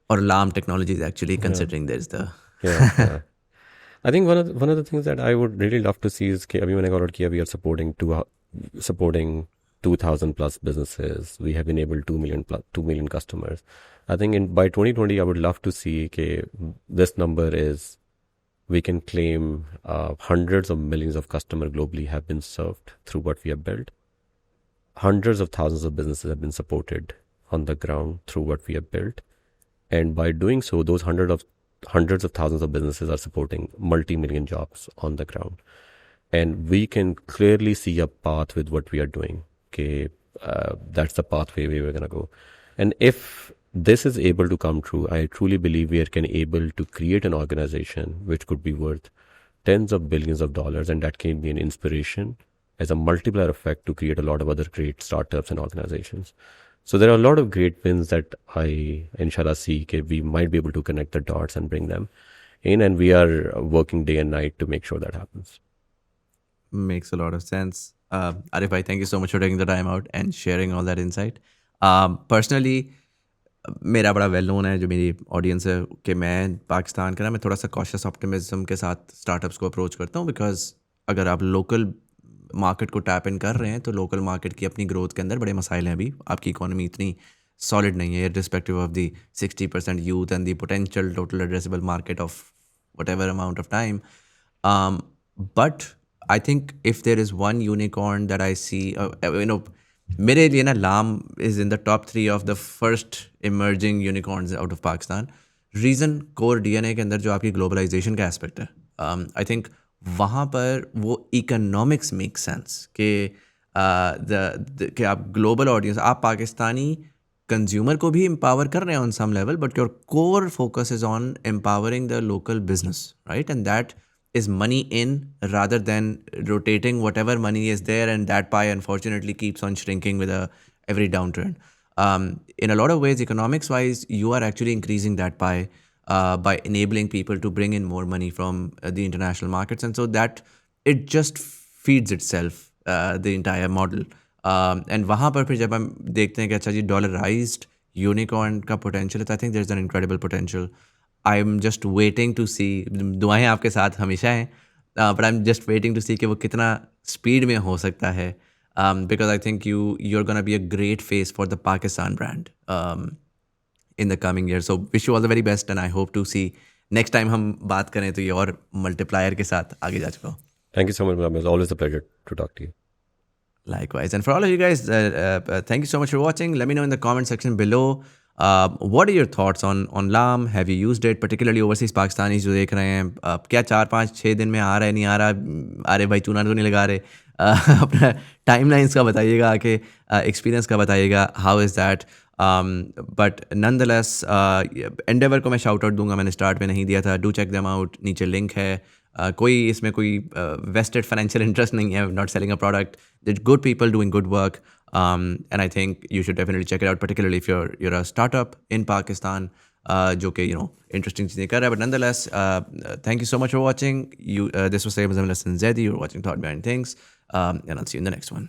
Or LAM Technologies actually, considering there's the... Yeah. I think one of the things that I would really love to see is कि अभी मैंने कॉल किया, we are supporting 2,000 plus businesses. We have enabled 2 million customers. I think by 2020, I would love to see that this number is, we can claim hundreds of millions of customers globally have been served through what we have built. Hundreds of thousands of businesses have been supported on the ground through what we have built. And by doing so, those hundreds of thousands of businesses are supporting multi-million jobs on the ground. And we can clearly see a path with what we are doing. Okay, that's the pathway we were going to go. And if this is able to come true, I truly believe we are able to create an organization which could be worth tens of billions of dollars, and that can be an inspiration as a multiplier effect to create a lot of other great startups and organizations. So there are a lot of great wins that I, inshallah, see that we might be able to connect the dots and bring them in, and we are working day and night to make sure that happens. Makes a lot of sense. Arif bhai, thank you so much for taking the time out and sharing all that insight. Personally, मेरा बड़ा well known है जो मेरी audience है कि मैं पाकिस्तान का ना मैं थोड़ा सा कॉशियस ऑप्टिमिज्म के साथ स्टार्टअप्स को अप्रोच करता हूँ, बिकॉज अगर आप लोकल मार्केट को टैप इन कर रहे हैं तो लोकल मार्केट की अपनी ग्रोथ के अंदर बड़े मसाइल हैं. अभी आपकी इकोनॉमी इतनी सॉलिड नहीं है, irrespective of the 60% youth and the potential total addressable market of whatever amount of time. But I think if there is one unicorn that I see, मेरे लिए ना LAM is in the top 3 of the first emerging unicorns out of Pakistan. Reason core DNA के अंदर जो आपकी globalisation का aspect है, I think वहाँ पर वो इकोनॉमिक्स मेक सेंस कि आप ग्लोबल ऑडियंस, आप पाकिस्तानी कंज्यूमर को भी एम्पावर कर रहे हैं on some level, but your core focus is on empowering the local business, right? And that is money in rather than rotating whatever money is there, and that pie unfortunately keeps on shrinking with every downturn. In a lot of ways, economics wise, you are actually increasing that pie by enabling people to bring in more money from the international markets, and so that it just feeds itself, the entire model. And वहाँ पर फिर जब हम देखते हैं कि अच्छा जी dollarized unicorn का potential है, I think there's an incredible potential. I am just waiting to see. दुआएं आपके साथ हमेशा हैं. But I am just waiting to see कि वो कितना स्पीड में हो सकता है, because I think you're gonna be a great face for the Pakistan brand in the coming year. So wish you all the very best and I hope to see next time हम बात करें तो ये और multiplier के साथ आगे जा चुका हो. Thank you so much, Mohammed. It's always a pleasure to talk to you. Likewise. And for all of you guys, thank you so much for watching. Let me know in the comment section below. What are your thoughts on LAM? Have you used it, particularly overseas Pakistanis जो देख रहे हैं? क्या 4-5-6 दिन में आ रहा है, नहीं आ रहा? अरे भाई चूना तो नहीं लगा रहे. अपना टाइमलाइंस का बताइएगा, आके एक्सपीरियंस का बताइएगा. How is that? But nonetheless Endeavour को मैं शाउट आउट दूंगा, मैंने स्टार्ट में नहीं दिया था. डू चेक देम आउट, नीचे लिंक है. कोई इसमें कोई वेस्टेड फाइनेंशियल इंटरेस्ट नहीं है. Not selling a product. There's good people doing good work, and I think you should definitely check it out, particularly if you're a startup in Pakistan, जो कि interesting चीज़ें कर रहा है. But nonetheless, thank you so much for watching. This was Sayyid Muzammil Hassan Zaidi. You're watching Thought Behind Things, and I'll see you in the next one.